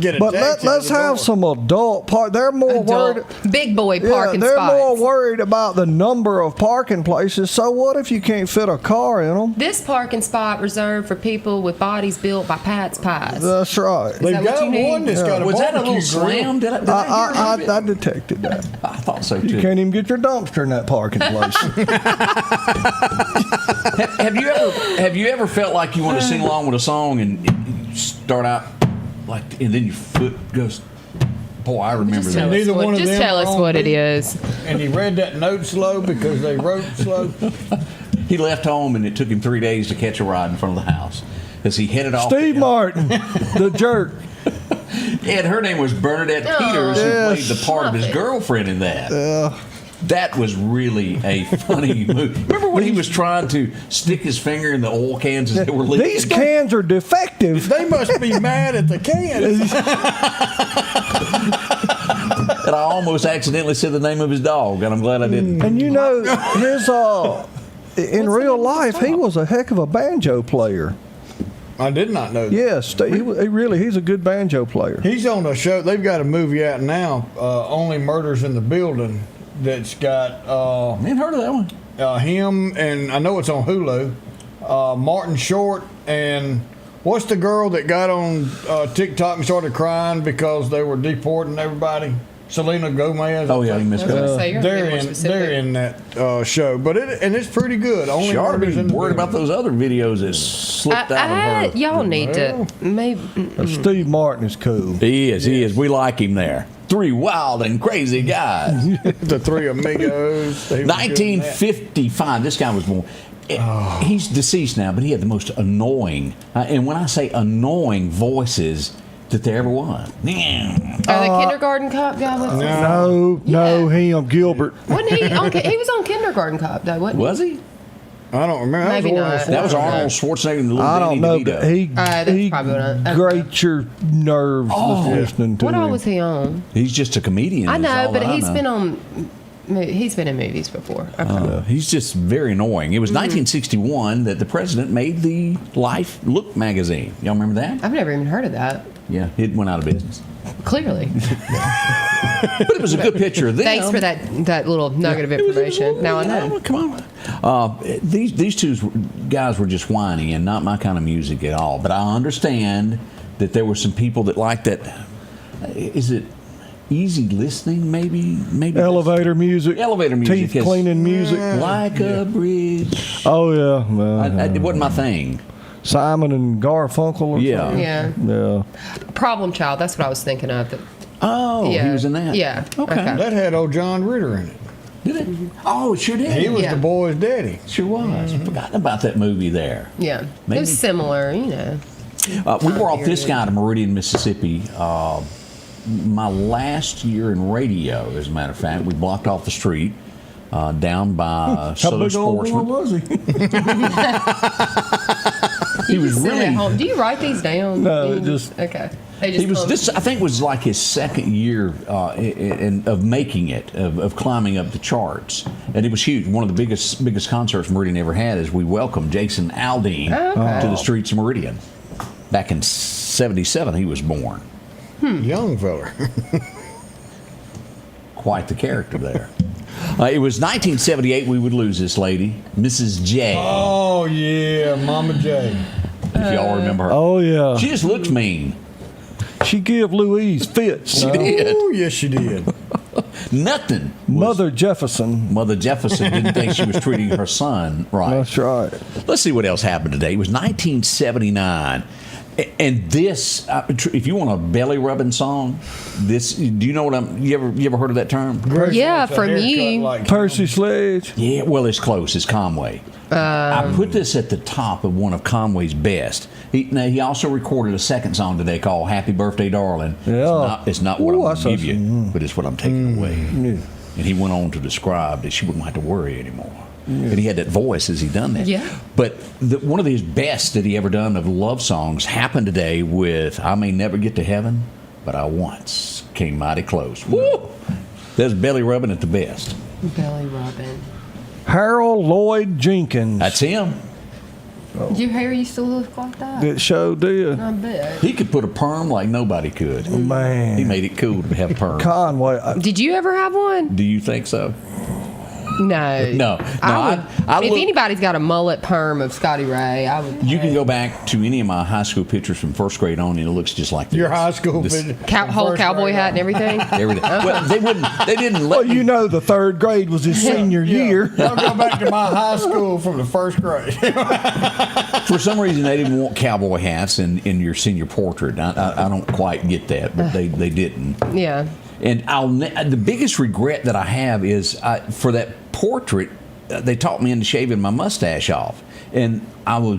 Get a But taxi let's to the have door. some adult park. They're more worried. Big boy Yeah, parking they're spots. more worried about the number of parking places. So what if you can't fit a car in them? This parking spot reserved for people with bodies built by Pat's Pies. That's right. Is They've that what got you need? one that's got a Was that a barbecue little grill. slam? Did I hear it? I detected that. I thought so You too. can't even get your dumpster in that parking place. Have you ever felt like you want to sing along with a song and you start out like, and then your foot goes? Boy, I remember Just that. tell us Neither what, one of just them tell are us on what it beat. is. And he read that note slow because they wrote slow. He left home and it took him 3 days to catch a ride in front of the house as he headed off. Steve Martin, the jerk. And her name was Bernadette Oh, Peters, who yes. played the part of his Stop it. girlfriend in that. That was really a funny movie. Remember when he was trying to stick his finger in the oil cans as they were leaking? These cans are defective. They must be mad at the cans. And I almost accidentally said the name of his dog, and I'm glad I didn't. And you know, his in real life, he was a heck of a banjo player. I did not know that. Yes, he's a good banjo player. He's on a show. They've got a movie out now, Only Murders in the Building, that's got. I ain't heard of that one. Him, and I know it's on Hulu. Martin Short, and what's the girl that got on TikTok and started crying because they were deporting everybody? Selena Gomez. Oh yeah, you missed that. They're in that show, but it's pretty good. Only She ought to Murders be in the worried Building. about those other videos that slipped out of her. Y'all need to maybe. Steve Martin is cool. He is. We like him there. Three wild and crazy guys. The Three Amigos. 1955. This guy was born. He's deceased now, but he had the most annoying, and when I say annoying voices that there ever was. The kindergarten cop guy was. No, him, Gilbert. Wasn't he? He was on Kindergarten Cop though, wasn't he? Was he? I don't remember. Maybe not. That was Arnold Schwarzenegger and the little I don't know, DeVito. but he probably not. grates your nerves listening to What him. all was he on? He's just a comedian. I is know, all but that I he's know. been on. He's been in movies before. Okay. He's just very annoying. It was 1961 that the president made the Life Look magazine. Y'all remember that? I've never even heard of that. Yeah, it went out of business. Clearly. But it was a good picture of them. Thanks for that little nugget of information. Now I know. Come on. These two guys were just whiny and not my kind of music at all. But I understand that there were some people that liked that. Is it easy listening? Maybe elevator music. Teeth cleaning music. Like a bridge. Oh yeah. Well, it wasn't my thing. Simon and Garfunkel. Or something? Yeah. Problem Child. That's what I was thinking of. He was in that. Yeah. Okay. That had old John Ritter in it. Did it? Oh, it sure did. He was the boy's daddy. Sure was. Forgotten about that movie there. Yeah. Maybe. It was similar, you know. We brought this guy to Meridian, Mississippi. My last year in radio, as a matter of fact, we blocked off the street down by Southern Sportsman. was he? He was really. At home. Do you write these down? No, just okay. He was. This I think was like his second year of making it, of climbing up the charts, and it was huge. One of the biggest concerts Meridian ever had is we welcomed Jason Aldean to the streets of Meridian. Back in '77, he was born. Young feller. Quite the character there. It was 1978 we would lose this lady, Mrs. J. Oh, yeah, Mama J. If y'all remember her. Oh, yeah. She just looked mean. She gave Louise fits. She did. Oh, yes, she did. Nothing. Mother Jefferson didn't think she was treating her son right. That's right. Let's see what else happened today. It was 1979. And this, if you want a belly rubbing song, this. Do you know what you ever heard of that term? Yeah, from you. Like Percy Sledge. Yeah, well, it's close. It's Conway. I put this at the top of one of Conway's best. He also recorded a second song today called "Happy Birthday, Darling." Yeah. It's not what I'm going that's to give you, awesome. but it's what I'm taking away. Yeah. And he went on to describe that she wouldn't have to worry anymore. And he had that voice as he done that. Yeah. But one of his best that he ever done of love songs happened today with "I May Never Get to Heaven, But I Once Came Mighty Close." Woo! That's belly rubbing at the best. Belly rubbing. Harold Lloyd Jenkins. That's him. Your hair used to look like that. It sure did. I bet. He could put a perm like nobody could. Man. He made it cool to have a perm. Conway. Did you ever have one? Do you think so? No. No. If anybody's got a mullet perm of Scotty Ray, I would. You can go back to any of my high school pictures from first grade on, and it looks just like this. Your high school Whole cowboy hat and everything. Everything. Well, they didn't let Well, you know, the third grade was his senior year. I'll go back to my high school from the first grade. For some reason, they didn't want cowboy hats in your senior portrait. I don't quite get that, but they didn't. Yeah. And the biggest regret that I have is for that portrait, they taught me into shaving my mustache off, and I was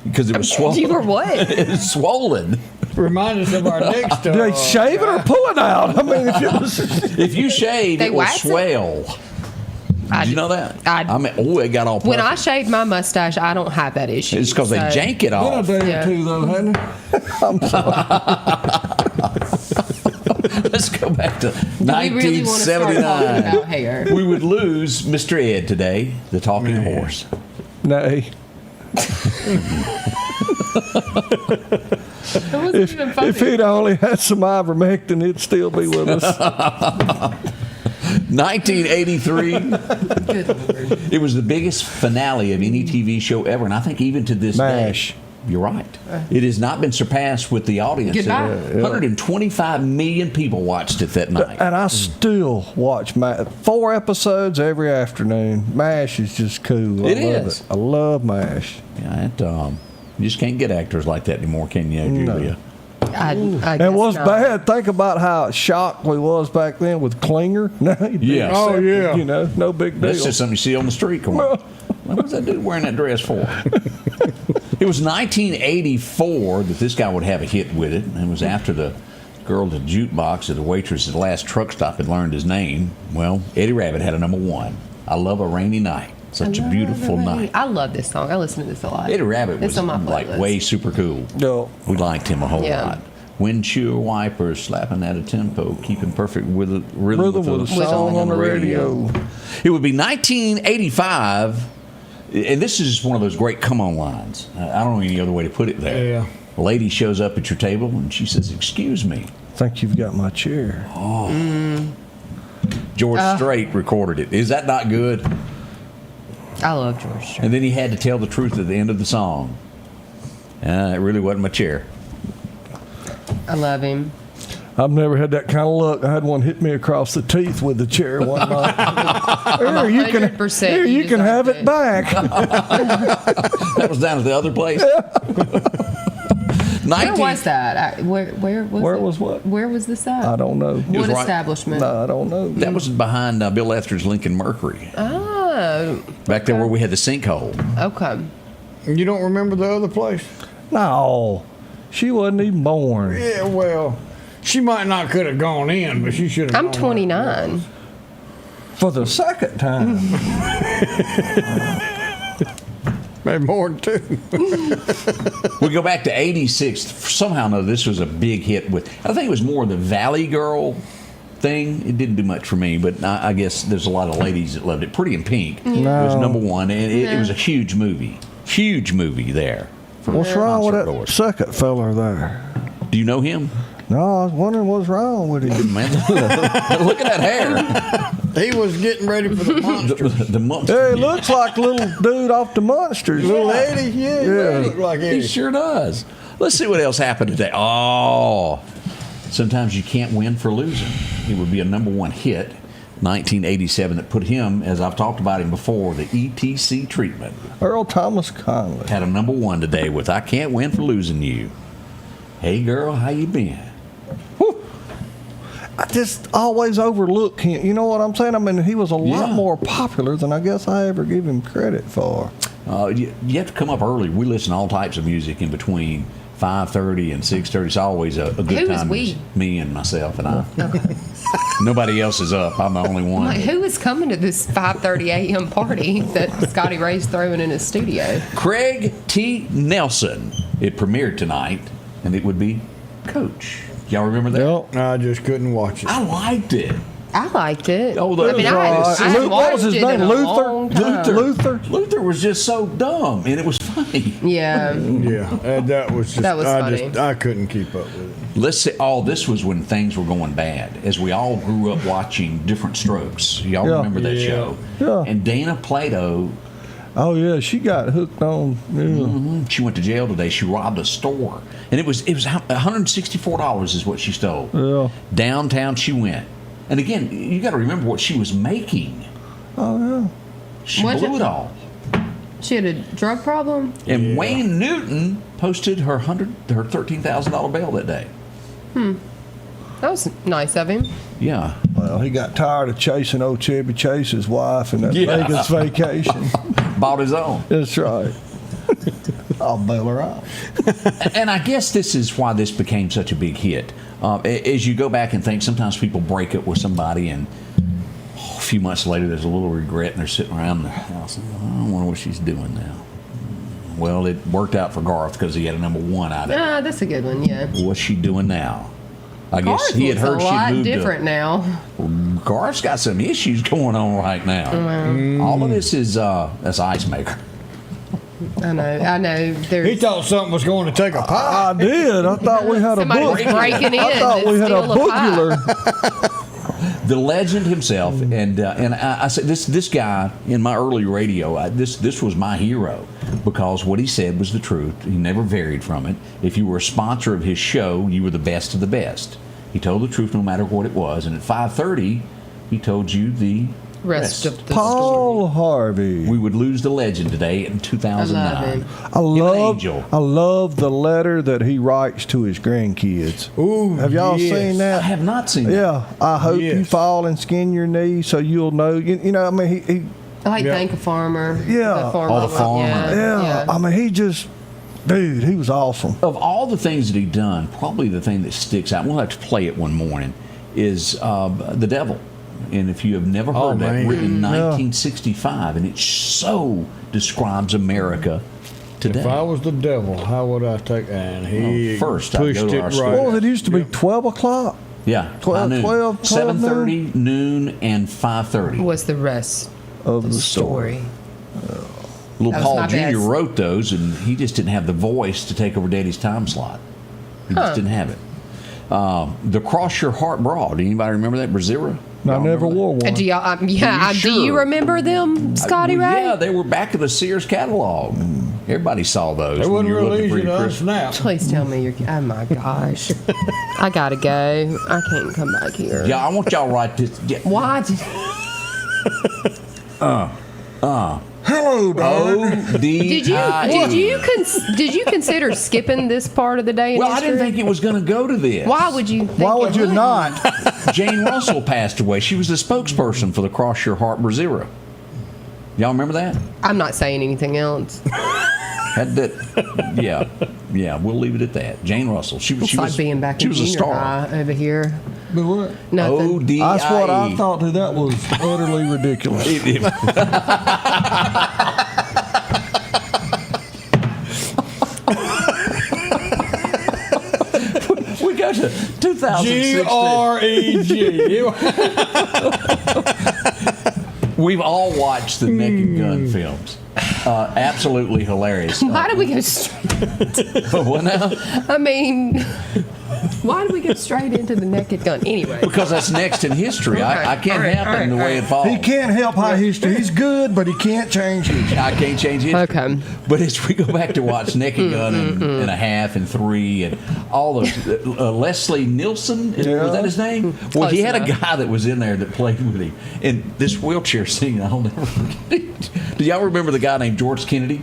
because it was swollen. You were what? It was swollen. Remind us of our next. They shave it or pull it out? I mean, if you shave, They it will wax it? swell. Did you know that? It got all puffy. When I shaved my mustache, I don't have that issue. It's because they jank it off. been a day or two, though, hadn't it? I'm sorry. Let's go back to We really want to start talking 1979. about hair. We would lose Mr. Ed today, the talking horse. Nay. That wasn't even funny. If he'd only had some ivermectin, he'd still be with us. 1983. Good Lord. It was the biggest finale of any TV show ever, and I think even to this MASH. day. You're right. It has not been surpassed with the audience. Goodbye. 125 million people watched it that night. And I still watch 4 episodes every afternoon. MASH is just cool. I It love is. I love MASH. Yeah, you just can't get actors like that anymore, can you, Julia? I And guess what's not. bad, think about how shocked we was back then with Klinger. Now he'd be Yes. Oh, accepted, yeah. You know, no big deal. That's just something you see on the street corner. What was that dude wearing that dress for? It was 1984 that this guy would have a hit with it. And it was after the girl at the jukebox at the waitress at the last truck stop had learned his name. Well, Eddie Rabbitt had a number 1. I love a rainy night. Such a beautiful night. I love this song. I listen to this a lot. Eddie Rabbitt It's was on my like playlist. way super cool. No. We liked him a whole Yeah. lot. Windshield wipers slapping at a tempo, keeping perfect rhythm Rhythm with a song on the radio. It would be 1985, and this is one of those great come-on lines. I don't know any other way to put it there. Yeah. A lady shows up at your table and she says, "Excuse me." Think you've got my chair. George Strait recorded it. Is that not good? I love George Strait. And then he had to tell the truth at the end of the song. It really wasn't my chair. I love him. I've never had that kind of luck. I had one hit me across the teeth with the chair one night. Here, you can, 100% here, you can have it back. That was down at the other place. Where was that? Where was Where it? was what? Where was this at? I don't know. was What right- establishment? No, I don't know. That was behind Bill Esther's Lincoln Mercury. Oh, Back there where we had the sinkhole. okay. You don't remember the other place? No, she wasn't even born. Yeah, well, she might not could have gone in, but she should have. I'm 29. For the second time. Maybe more than 2. We go back to 86. Somehow or another, this was a big hit with, I think it was more the Valley Girl thing. It didn't do much for me, but I guess there's a lot of ladies that loved it. Pretty in Pink. It was number 1, and it was a huge movie. Huge movie there. What's wrong with that Concert second feller there? Do you know him? No, I was wondering what's wrong with him. Man, look at that hair. He was getting ready for the monster. The monster. Hey, he looks like little dude off the Monsters. Little Eddie, yeah, he looked like He Eddie. sure does. Let's see what else happened today. Oh, sometimes you can't win for losing. It would be a number 1 hit, 1987, that put him, as I've talked about him before, the ETC treatment. Earl Thomas Conley. Had a number 1 today with "I Can't Win for Losing You." Hey girl, how you been? Whew. I just always overlook him. You know what I'm saying? I mean, he was a lot more popular than I guess I ever give him credit for. You have to come up early. We listen to all types of music in between 5:30 and 6:30. It's always a good Who is time. we? Me and myself and I. Nobody else is up. I'm the only one. Like, who is coming to this 5:30 a.m. party that Scotty Ray's throwing in his studio? Craig T. Nelson. It premiered tonight, and it would be Coach. Y'all remember that? Yep. I just couldn't watch it. I liked it. I liked it. Oh, that I mean, was I right. hadn't What was his watched it name? in a Luther? long time. Luther was just so dumb, and it was funny. Yeah. Yeah, that was just. That was funny. I couldn't keep up with it. Let's say, this was when things were going bad, as we all grew up watching Different Strokes. Y'all Yeah. remember that Yeah. show? Yeah. And Dana Plato, Oh yeah, she got hooked on. Yeah. she went to jail today. She robbed a store, and it was $164 is what she stole. Yeah. Downtown she went, and again, you got to remember what she was making. Oh yeah. She Was blew it- it all. She had a drug problem. And Wayne Newton posted her $13,000 bail that day. That was nice of him. Yeah. Well, he got tired of chasing old Chevy Chase's wife in that Yeah. Vegas vacation. Bought his own. That's right. I'll bail her out. And I guess this is why this became such a big hit. As you go back and think, sometimes people break up with somebody, and a few months later there's a little regret, and they're sitting around the house. I wonder what she's doing now. Well, it worked out for Garth because he had a number 1 out of it. Ah, that's a good one. Yeah. What's she doing now? I guess he had heard a lot she'd moved different now. Garth's got some issues going on right now. All of this is that's ice maker. I know. He thought something was going to take a pie. I did. I thought we had Somebody a was book. breaking in. I thought we had a to steal pie. bookular. The legend himself, and I said this guy in my early radio. This was my hero because what he said was the truth. He never varied from it. If you were a sponsor of his show, you were the best of the best. He told the truth no matter what it was. And at 5:30, he told you the Rest of the Paul Harvey. We would lose the legend today in 2009. I love the letter that he writes to his grandkids. Ooh, have y'all seen that? I have not seen that. Yeah, I hope you fall and skin your knee so you'll know. You know, I mean, he I like Thank a Farmer. Yeah. The farmer. Oh, the farmer. yeah. I mean, he just, dude, he was awesome. Of all the things that he'd done, probably the thing that sticks out, we'll have to play it one morning, is The Devil. And if you have never heard that, written in 1965, and it so describes America today. If I was the devil, how would I take? And he first I'd pushed go to it our right. store. Well, it used to be 12 o'clock. Yeah, 12 7:30, noon, and 5:30. Was the rest of the story. Little That was Paul my Jr. best. wrote those, and he just didn't have the voice to take over Daddy's time slot. He just didn't have it. The Cross Your Heart Broad. Anybody remember that? Brazera? I never wore one. Do y'all? Are you Do you sure? remember them, Scotty Well, Ray? yeah, they were back in the Sears catalog. Everybody saw those. They when wasn't you were real looking easy for your to Christmas. unsnap. Please tell me you're. Oh my gosh, I gotta go. I can't come back here. Yeah, I want y'all to write this. Yeah. Why? Hello, dog. Did you consider skipping this part of the day? In Well, I history? didn't think it was going to go to this. Why would you? Why would you not? Jane Russell passed away. She was the spokesperson for the Cross Your Heart Brazera. Y'all remember that? I'm not saying anything else. Had that? Yeah. We'll leave it at that. Jane Russell. She It's like was being back she in was a junior star. high over here. But what? Nothing. O-D-I-E. That's what I thought. That was utterly ridiculous. We go to 2016. G-R-E-G. We've all watched the Naked Gun films. Absolutely hilarious. Why did we go straight? What now? I mean, why did we go straight into the Naked Gun? Anyway, Because that's next in history. I can't help it in the way it falls. He can't help high history. He's good, but he can't change history. I can't change history. Okay. But as we go back to watch Naked Gun and a Half and 3 and all those, Leslie Nielsen, was that his name? Well, he had a guy that was in there that played with him. And this wheelchair scene, I'll never forget. Do y'all remember the guy named George Kennedy?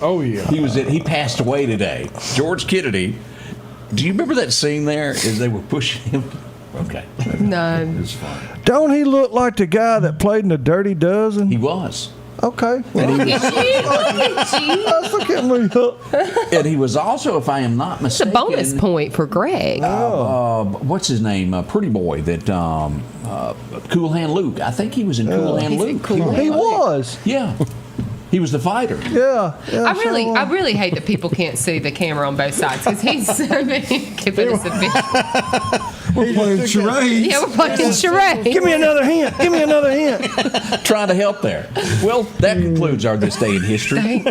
Oh, yeah. He passed away today. George Kennedy. Do you remember that scene there as they were pushing him? Okay. no. It's fine. Don't he look like the guy that played in the Dirty Dozen? He was. Okay. Well, Look at you. look at me. And he was also, if I am not It's a mistaken, bonus point for Greg. what's his name? Pretty boy that Cool Hand Luke. I think he was in Cool Hand He's in Luke. Cool Hand He was. Yeah. He was the fighter. Yeah. I really hate that people can't see the camera on both sides because he's giving us a bit. We're playing charades. Yeah, we're playing charades. Give me another hint. Give me another hint. Trying to help there. Well, that concludes our This Day in History. Thank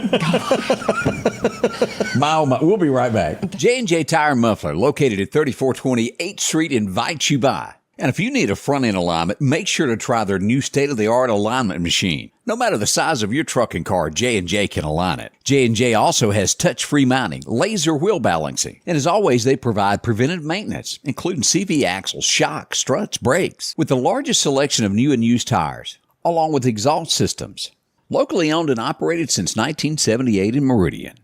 God. We'll be right back. J&J Tire Muffler, located at 3420 8th Street, invites you by. And if you need a front-end alignment, make sure to try their new state-of-the-art alignment machine. No matter the size of your truck and car, J&J can align it. J&J also has touch-free mounting, laser wheel balancing, and as always, they provide preventive maintenance, including CV axles, shocks, struts, brakes, with the largest selection of new and used tires, along with exhaust systems. Locally owned and operated since 1978 in Meridian.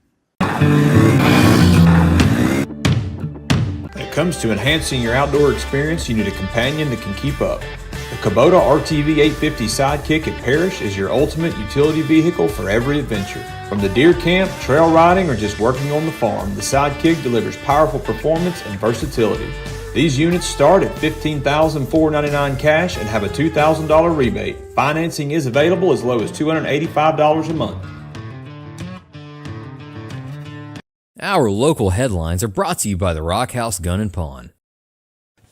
When it comes to enhancing your outdoor experience, you need a companion that can keep up. The Kubota RTV 850 Sidekick at Parrish is your ultimate utility vehicle for every adventure. From the deer camp, trail riding, or just working on the farm, the Sidekick delivers powerful performance and versatility. These units start at $15,499 cash and have a $2,000 rebate. Financing is available as low as $285 a month. Our local headlines are brought to you by the Rock House Gun and Pawn.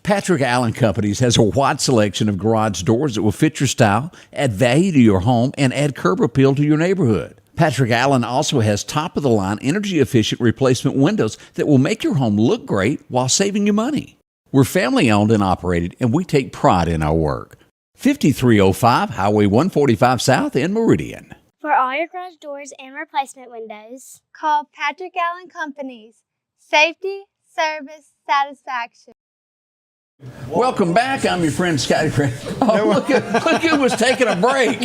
Patrick Allen Companies has a wide selection of garage doors that will fit your style, add value to your home, and add curb appeal to your neighborhood. Patrick Allen also has top-of-the-line, energy-efficient replacement windows that will make your home look great while saving you money. We're family-owned and operated, and we take pride in our work. 5305 Highway 145 South in Meridian. For all your garage doors and replacement windows, call Patrick Allen Companies. Safety, service, satisfaction. Welcome back. I'm your friend Scotty Ray. Oh, look who was taking a break.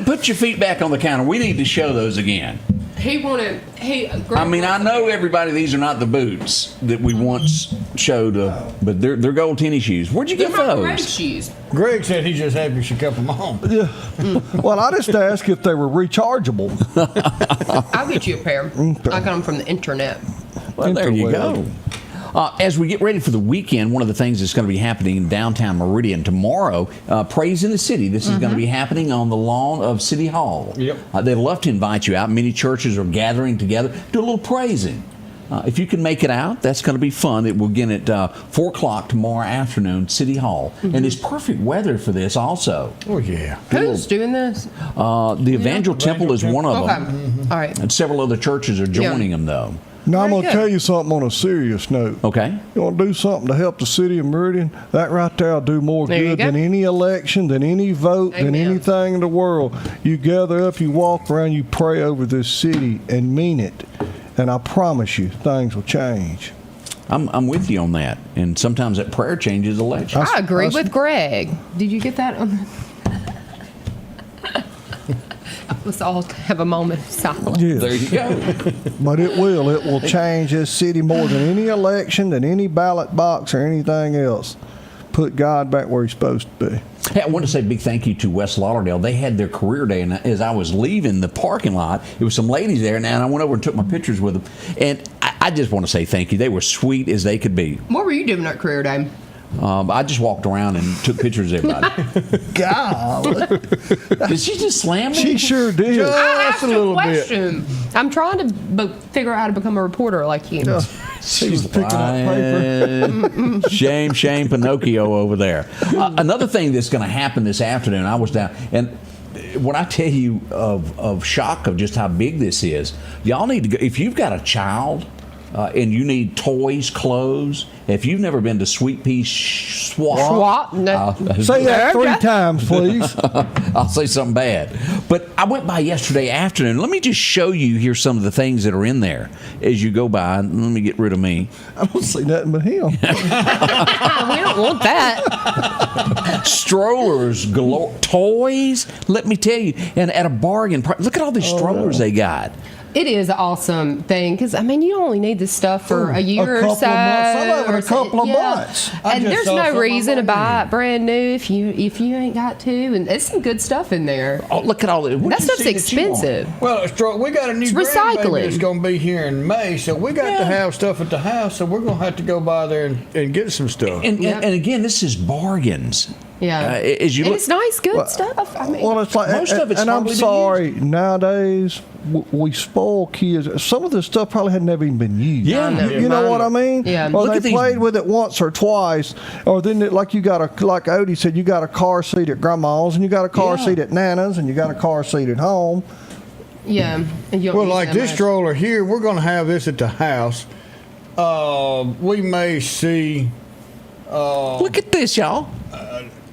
Put your feet back on the counter. We need to show those again. I mean, I know everybody, these are not the boots that we once showed, but they're gold tennis shoes. Where'd you get those? Greg's shoes. Greg said he's just happy she kept them home. Yeah. Well, I just asked if they were rechargeable. I'll get you a pair. I got them from the internet. Well, there you go. As we get ready for the weekend, one of the things that's going to be happening in downtown Meridian tomorrow, Praise in the City. This is going to be happening on the lawn of City Hall. Yep. They'd love to invite you out. Many churches are gathering together, do a little praising. If you can make it out, that's going to be fun. It will begin at 4 o'clock tomorrow afternoon, City Hall. And it's perfect weather for this also. Oh, yeah. Who's doing this? The Evangel Temple is one of them. Okay. All right. And several other churches are joining them, though. Now, I'm going to tell you something on a serious note. Okay. You want to do something to help the city of Meridian? That right there will do more good than any election, than any vote, than anything in the world. You gather up, you walk around, you pray over this city and mean it. And I promise you, things will change. I'm with you on that. And sometimes that prayer changes elections. I agree with Greg. Did you get that? Let's all have a moment of silence. Yes. There you go. But it will. It will change this city more than any election, than any ballot box or anything else. Put God back where he's supposed to be. Hey, I want to say a big thank you to West Lauderdale. They had their career day, and as I was leaving the parking lot, it was some ladies there, and I went over and took my pictures with them. And I just want to say thank you. They were sweet as they could be. What were you doing at career day? I just walked around and took pictures of everybody. God. Did she just slam me? She sure did. I asked a question. I'm trying to figure out how to become a reporter like you. She was picking up paper. Shame, Pinocchio over there. Another thing that's going to happen this afternoon, I was down, and when I tell you of shock of just how big this is, y'all need to go. If you've got a child and you need toys, clothes, if you've never been to Sweet Pea Swap, say that 3 times, please. I'll say something bad. But I went by yesterday afternoon. Let me just show you here some of the things that are in there as you go by. Let me get rid of me. I don't see nothing but him. We don't want that. Strollers galore, toys. Let me tell you, and at a bargain price. Look at all these strollers they got. It is an awesome thing because I mean you only need this stuff for a year or so. Some of it a couple of months. And there's no reason to buy it brand new if you ain't got to. And there's some good stuff in there. Oh, look at all that. That stuff's expensive. Well, we got a new grandbaby that's going to be here in May, so we got to have stuff at the house. So we're going to have to go by there and get some stuff. And again, this is bargains. Yeah, it's nice, good stuff. I mean, well, it's like, most of it's and I'm hardly been sorry. Nowadays, we spoil kids. Some of this stuff probably had never even been used. Yeah, you know what I mean? Yeah. Or Look they at played with it once or twice, or then like Odie said, you got a car seat at Grandma's, and you got a car seat at Nana's, and you got a car seat at home. Yeah. Well, like this stroller here, we're going to have this at the house. We may see. Look at this, y'all.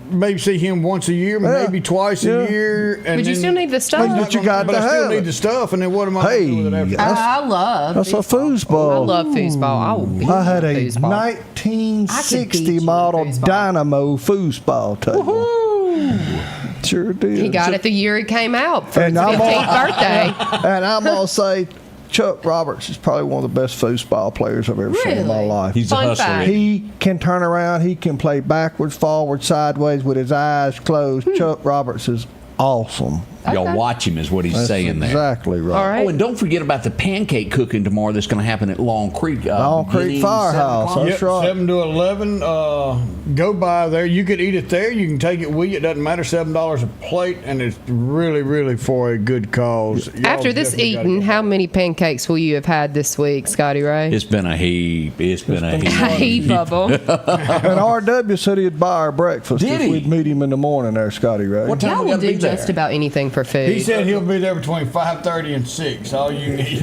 Maybe see him once a year, maybe twice a year. And but you still need the stuff. But you got I still need the stuff, and then what am I going to do with it after? I love. That's a foosball. I love foosball. I had a 1960 model Dynamo foosball table. Sure did. He got it the year it came out for his 15th birthday. And I'm going to say, Chuck Roberts is probably one of the best foosball players I've ever seen in my life. He's a hustler. Fact. He can turn around. He can play backwards, forward, sideways with his eyes closed. Chuck Roberts is awesome. Y'all watch him is what he's saying there. Exactly right. All right. Oh, and don't forget about the pancake cooking tomorrow that's going to happen at Long Creek. Long Creek Firehouse. That's right. 7 to 11. Go by there. You could eat it there. You can take it with you. It doesn't matter. $7 a plate, and it's really, really for a good cause. After this eating, how many pancakes will you have had this week, Scotty Ray? It's been a heap. It's been a heap. A heap of them. And R.W. said he'd buy our breakfast Did if he? we'd meet him in the morning there, Scotty Ray. What time Y'all we will gotta be do there? just about anything for food. He said he'll be there between 5:30 and 6. All you need.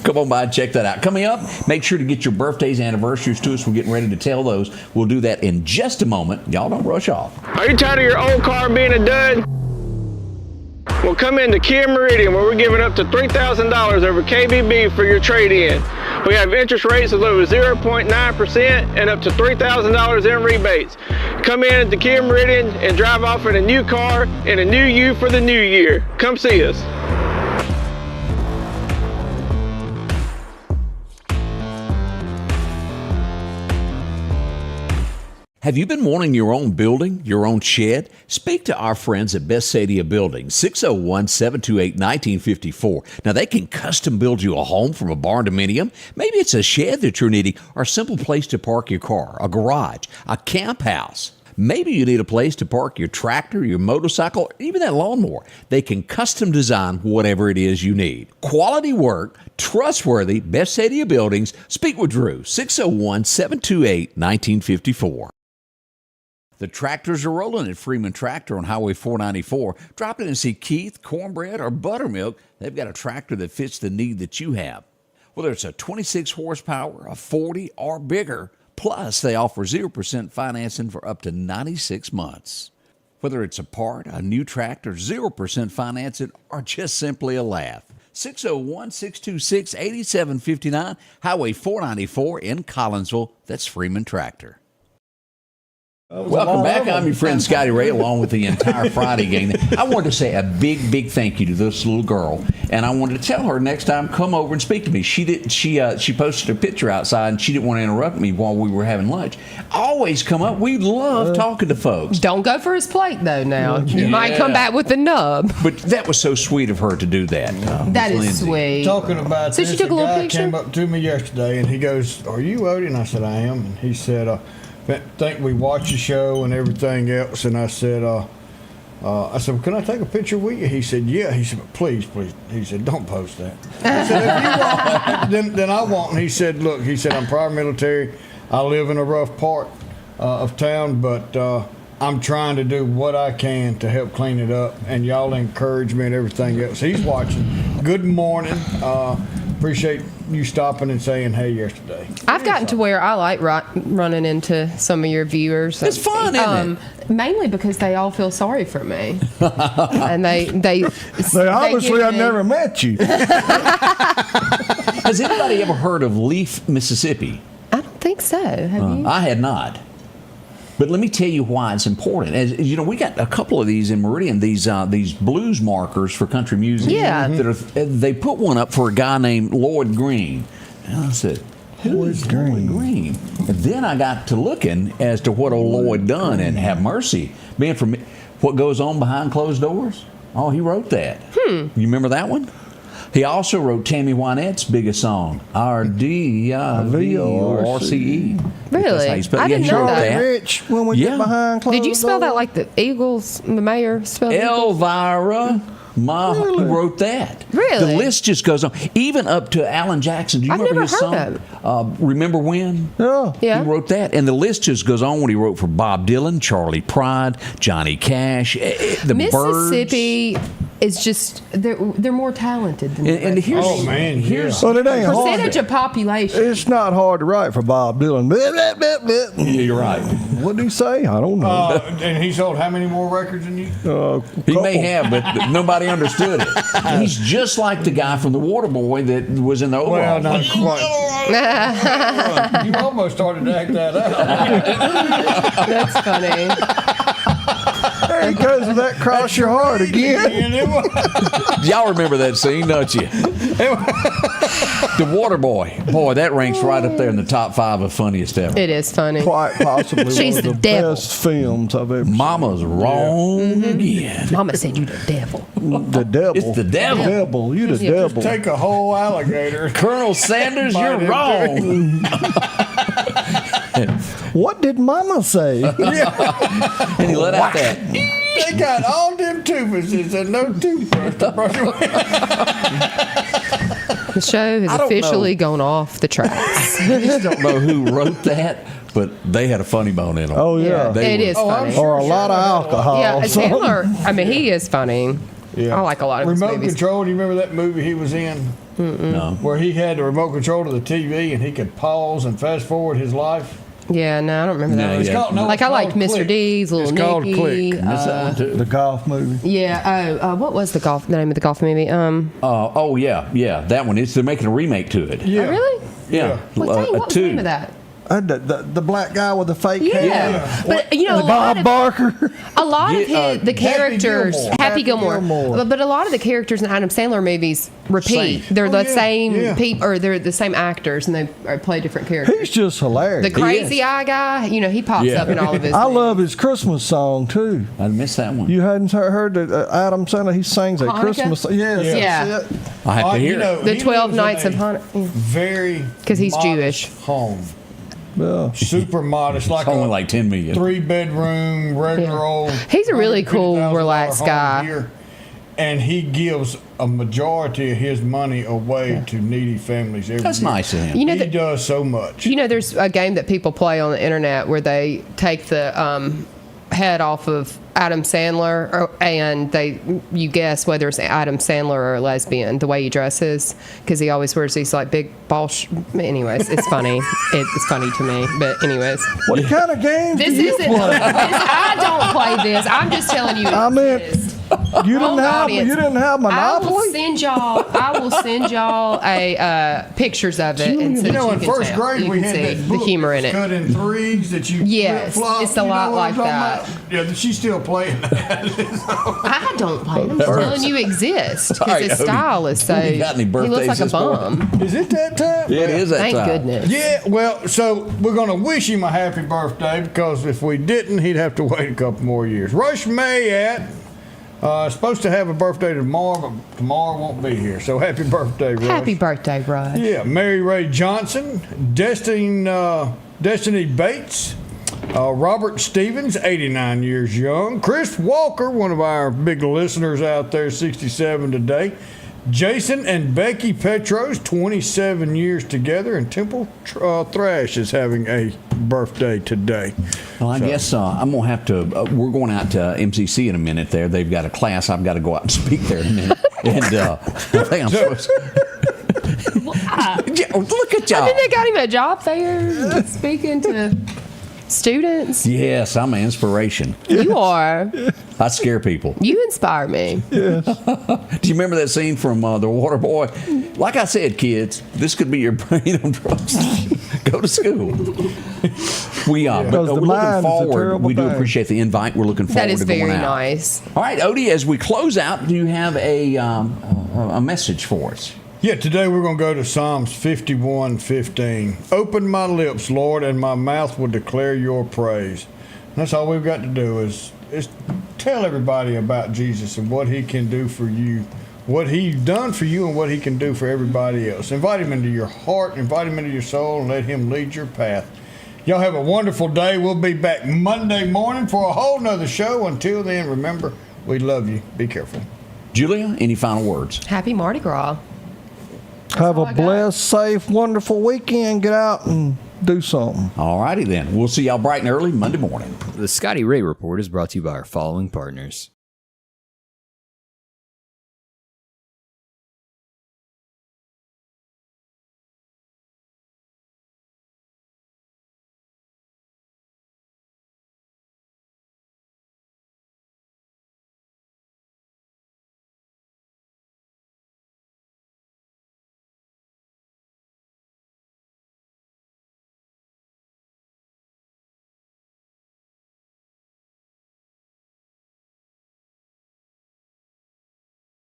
Come on by and check that out. Coming up, make sure to get your birthdays, anniversaries to us. We're getting ready to tell those. We'll do that in just a moment. Y'all don't rush off. Are you tired of your old car being a dud? Well, come into Kia Meridian, where we're giving up to $3,000 over KBB for your trade-in. We have interest rates of over 0.9% and up to $3,000 in rebates. Come in at the Kia Meridian and drive off in a new car and a new you for the new year. Come see us. Have you been wanting your own building, your own shed? Speak to our friends at Best Sadia Building, 601-728-1954. Now, they can custom build you a home from a barn dominium. Maybe it's a shed that you're needing or a simple place to park your car, a garage, a camp house. Maybe you need a place to park your tractor, your motorcycle, or even that lawnmower. They can custom design whatever it is you need. Quality work, trustworthy, Best Sadia Buildings. Speak with Drew, 601-728-1954. The tractors are rolling at Freeman Tractor on Highway 494. Drop in and see Keith, Cornbread, or Buttermilk. They've got a tractor that fits the need that you have. Whether it's a 26 horsepower, a 40, or bigger, plus they offer 0% financing for up to 96 months. Whether it's a part, a new tractor, 0% financing, or just simply a laugh. 601-626-8759, Highway 494 in Collinsville. That's Freeman Tractor. Welcome back. I'm your friend Scotty Ray, along with the entire Friday gang. I wanted to say a big, big thank you to this little girl, and I wanted to tell her next time, come over and speak to me. She posted a picture outside, and she didn't want to interrupt me while we were having lunch. Always come up. We love talking to folks. Don't go for his plate, though, now. You might come back with the nub. But that was so sweet of her to do that. That is Lindsay. sweet. Talking about So this, she took a little guy picture? came up to me yesterday, and he goes, "Are you Odie?" And I said, "I am." And he said, think we watch the show and everything else. And I said, well, can I take a picture with you? He said, yeah. He said, please. He said, don't post that. I said, if you want, then I won't. And he said, look, I'm prior military. I live in a rough part of town, but I'm trying to do what I can to help clean it up. And y'all encourage me and everything else. He's watching. Good morning. Appreciate you stopping and saying hey yesterday. I've gotten to where I like running into some of your viewers. It's fun, isn't it? Mainly because they all feel sorry for me, and they obviously I never met you. Has anybody ever heard of Leaf, Mississippi? I don't think so. Have you? I had not. But let me tell you why it's important. As you know, we got a couple of these in Meridian. These blues markers for country music. Yeah. They put one up for a guy named Lloyd Green. And I said, who is Lloyd Green? And then I got to looking as to what old Lloyd done, and have mercy. Being from What Goes On Behind Closed Doors. Oh, he wrote that. You remember that one? He also wrote Tammy Wynette's biggest song, R-D-I-V-O-R-C-E. Really? That's how you spell it. I didn't know that. Rich when we get behind closed Did you spell that doors. like the Eagles, the mayor spelled Eagles? Elvira. He wrote that. Really? The list just goes on. Even up to Alan Jackson. Do you I've remember never his heard song? Remember When? Yeah. He wrote that. And the list just goes on when he wrote for Bob Dylan, Charlie Pride, Johnny Cash, the Mississippi Byrds. is just they're more talented than And the here's, rest. here's But it ain't hard. Percentage of population. It's not hard to write for Bob Dylan. Yeah, you're right. What did he say? I don't know. And he sold how many more records than you? He may have, but nobody understood it. He's just like the guy from the Waterboy that was in the overall. Well, not quite. You almost started to act that out. That's funny. There he goes with that cross your heart again. Y'all remember that scene, don't you? The Water Boy. Boy, that ranks right up there in the top 5 of funniest ever. It is funny. Quite possibly She's one of the the devil. best films I've ever Mama's wrong again. Mama said you the devil. seen. The devil. It's the devil. The devil. You the devil. Take a whole alligator. Colonel Sanders, you're wrong. What did Mama say? And he let out that. They got all them toothbrushes and no toothbrush to brush away. The show has I don't officially know. gone off the tracks. I just don't know who wrote that, but they had a funny bone in them. Oh, yeah. It is funny. Or a lot of alcohol. Yeah, or something. Sandler. I mean, he is funny. Yeah. I like a lot of his Remote movies. Control. Do you remember that movie he was in? No. Where he had the remote control to the TV and he could pause and fast forward his life. Yeah, no, I don't remember that. It's called, Like I liked Mr. Click. D's, Little It's called Nicky. Click. The golf movie. Yeah. What was the name of the golf movie? Oh, yeah. That one. They're making a remake to it. Oh, really? Yeah. Well, dang, what was the name of that? The black guy with the fake Yeah. hair. But you know, Bob Barker. a lot of the characters, Happy Gilmore. Gilmore. But a lot of the characters in Adam Sandler movies repeat. Same. They're the yeah, same yeah. people, or they're the same actors, and they play different characters. He's just hilarious. The crazy eye guy, you know, he pops up in all of his. I love his Christmas song too. I missed that one. You hadn't heard that Adam Sandler? He sings a Hanukkah? Christmas song. Yes, Yeah. that's it. I have to hear it. The he 12 lives in Nights a of Hanukkah. Very 'Cause he's modest Jewish. home. Yeah. Super modest, like It's only like 10 million. 3-bedroom, regular old. He's a really cool, $150,000 relaxed home guy. here. And he gives a majority of his money away to needy families every That's year. nice of him. You know he that- does so much. You know, there's a game that people play on the internet where they take the head off of Adam Sandler, and you guess whether it's Adam Sandler or a lesbian, the way he dresses, because he always wears these like big ball. Anyways, it's funny. It's funny to me, but anyways. What kind of games This do you isn't. play? I don't play this. I'm just telling you. I mean, you Home audience. didn't have I will Monopoly? send y'all a pictures of it, and so You know, that in you can first tell. grade You we can had see that the book humor in that's it. cut in threes that you Yes, flip-flop. it's a You know lot what like I'm talking that. about? Yeah, she's still playing that. I don't play. I'm just telling you exist because All right, his Odie, style is so. you got any He looks birthdays like a this morning? bum. Is it that time? Yeah, it is that Thank time. goodness. Yeah, well, so we're going to wish him a happy birthday because if we didn't, he'd have to wait a couple more years. Rush Mayat supposed to have a birthday tomorrow, but tomorrow won't be here. So happy birthday, Rush. Happy birthday, Rush. Yeah, Mary Ray Johnson, Destiny Bates, Robert Stevens, 89 years young, Chris Walker, one of our big listeners out there, 67 today, Jason and Becky Petros, 27 years together, and Temple Thrash is having a birthday today. Well, I guess I'm going to have to, we're going out to MCC in a minute there. They've got a class. I've got to go out and speak there in a minute. And I think I'm supposed to. Look at y'all. I mean, they got him a job there speaking to students. Yes, I'm an inspiration. You are. I scare people. You inspire me. Do you remember that scene from The Water Boy? Like I said, kids, this could be your brain on drugs. Go to school. But we're looking forward. We do appreciate the invite. We're looking forward That is to going very out. nice. All right, Odie, as we close out, do you have a message for us? Yeah, today we're going to go to Psalms 51:15. Open my lips, Lord, and my mouth will declare your praise. And that's all we've got to do is tell everybody about Jesus and what he can do for you, what he's done for you and what he can do for everybody else. Invite him into your heart, invite him into your soul, and let him lead your path. Y'all have a wonderful day. We'll be back Monday morning for a whole nother show. Until then, remember, we love you. Be careful. Julia, any final words? Happy Mardi Gras. Have a blessed, safe, wonderful weekend. Get out and do something. All righty then. We'll see y'all bright and early Monday morning. The Scotty Ray Report is brought to you by our following partners.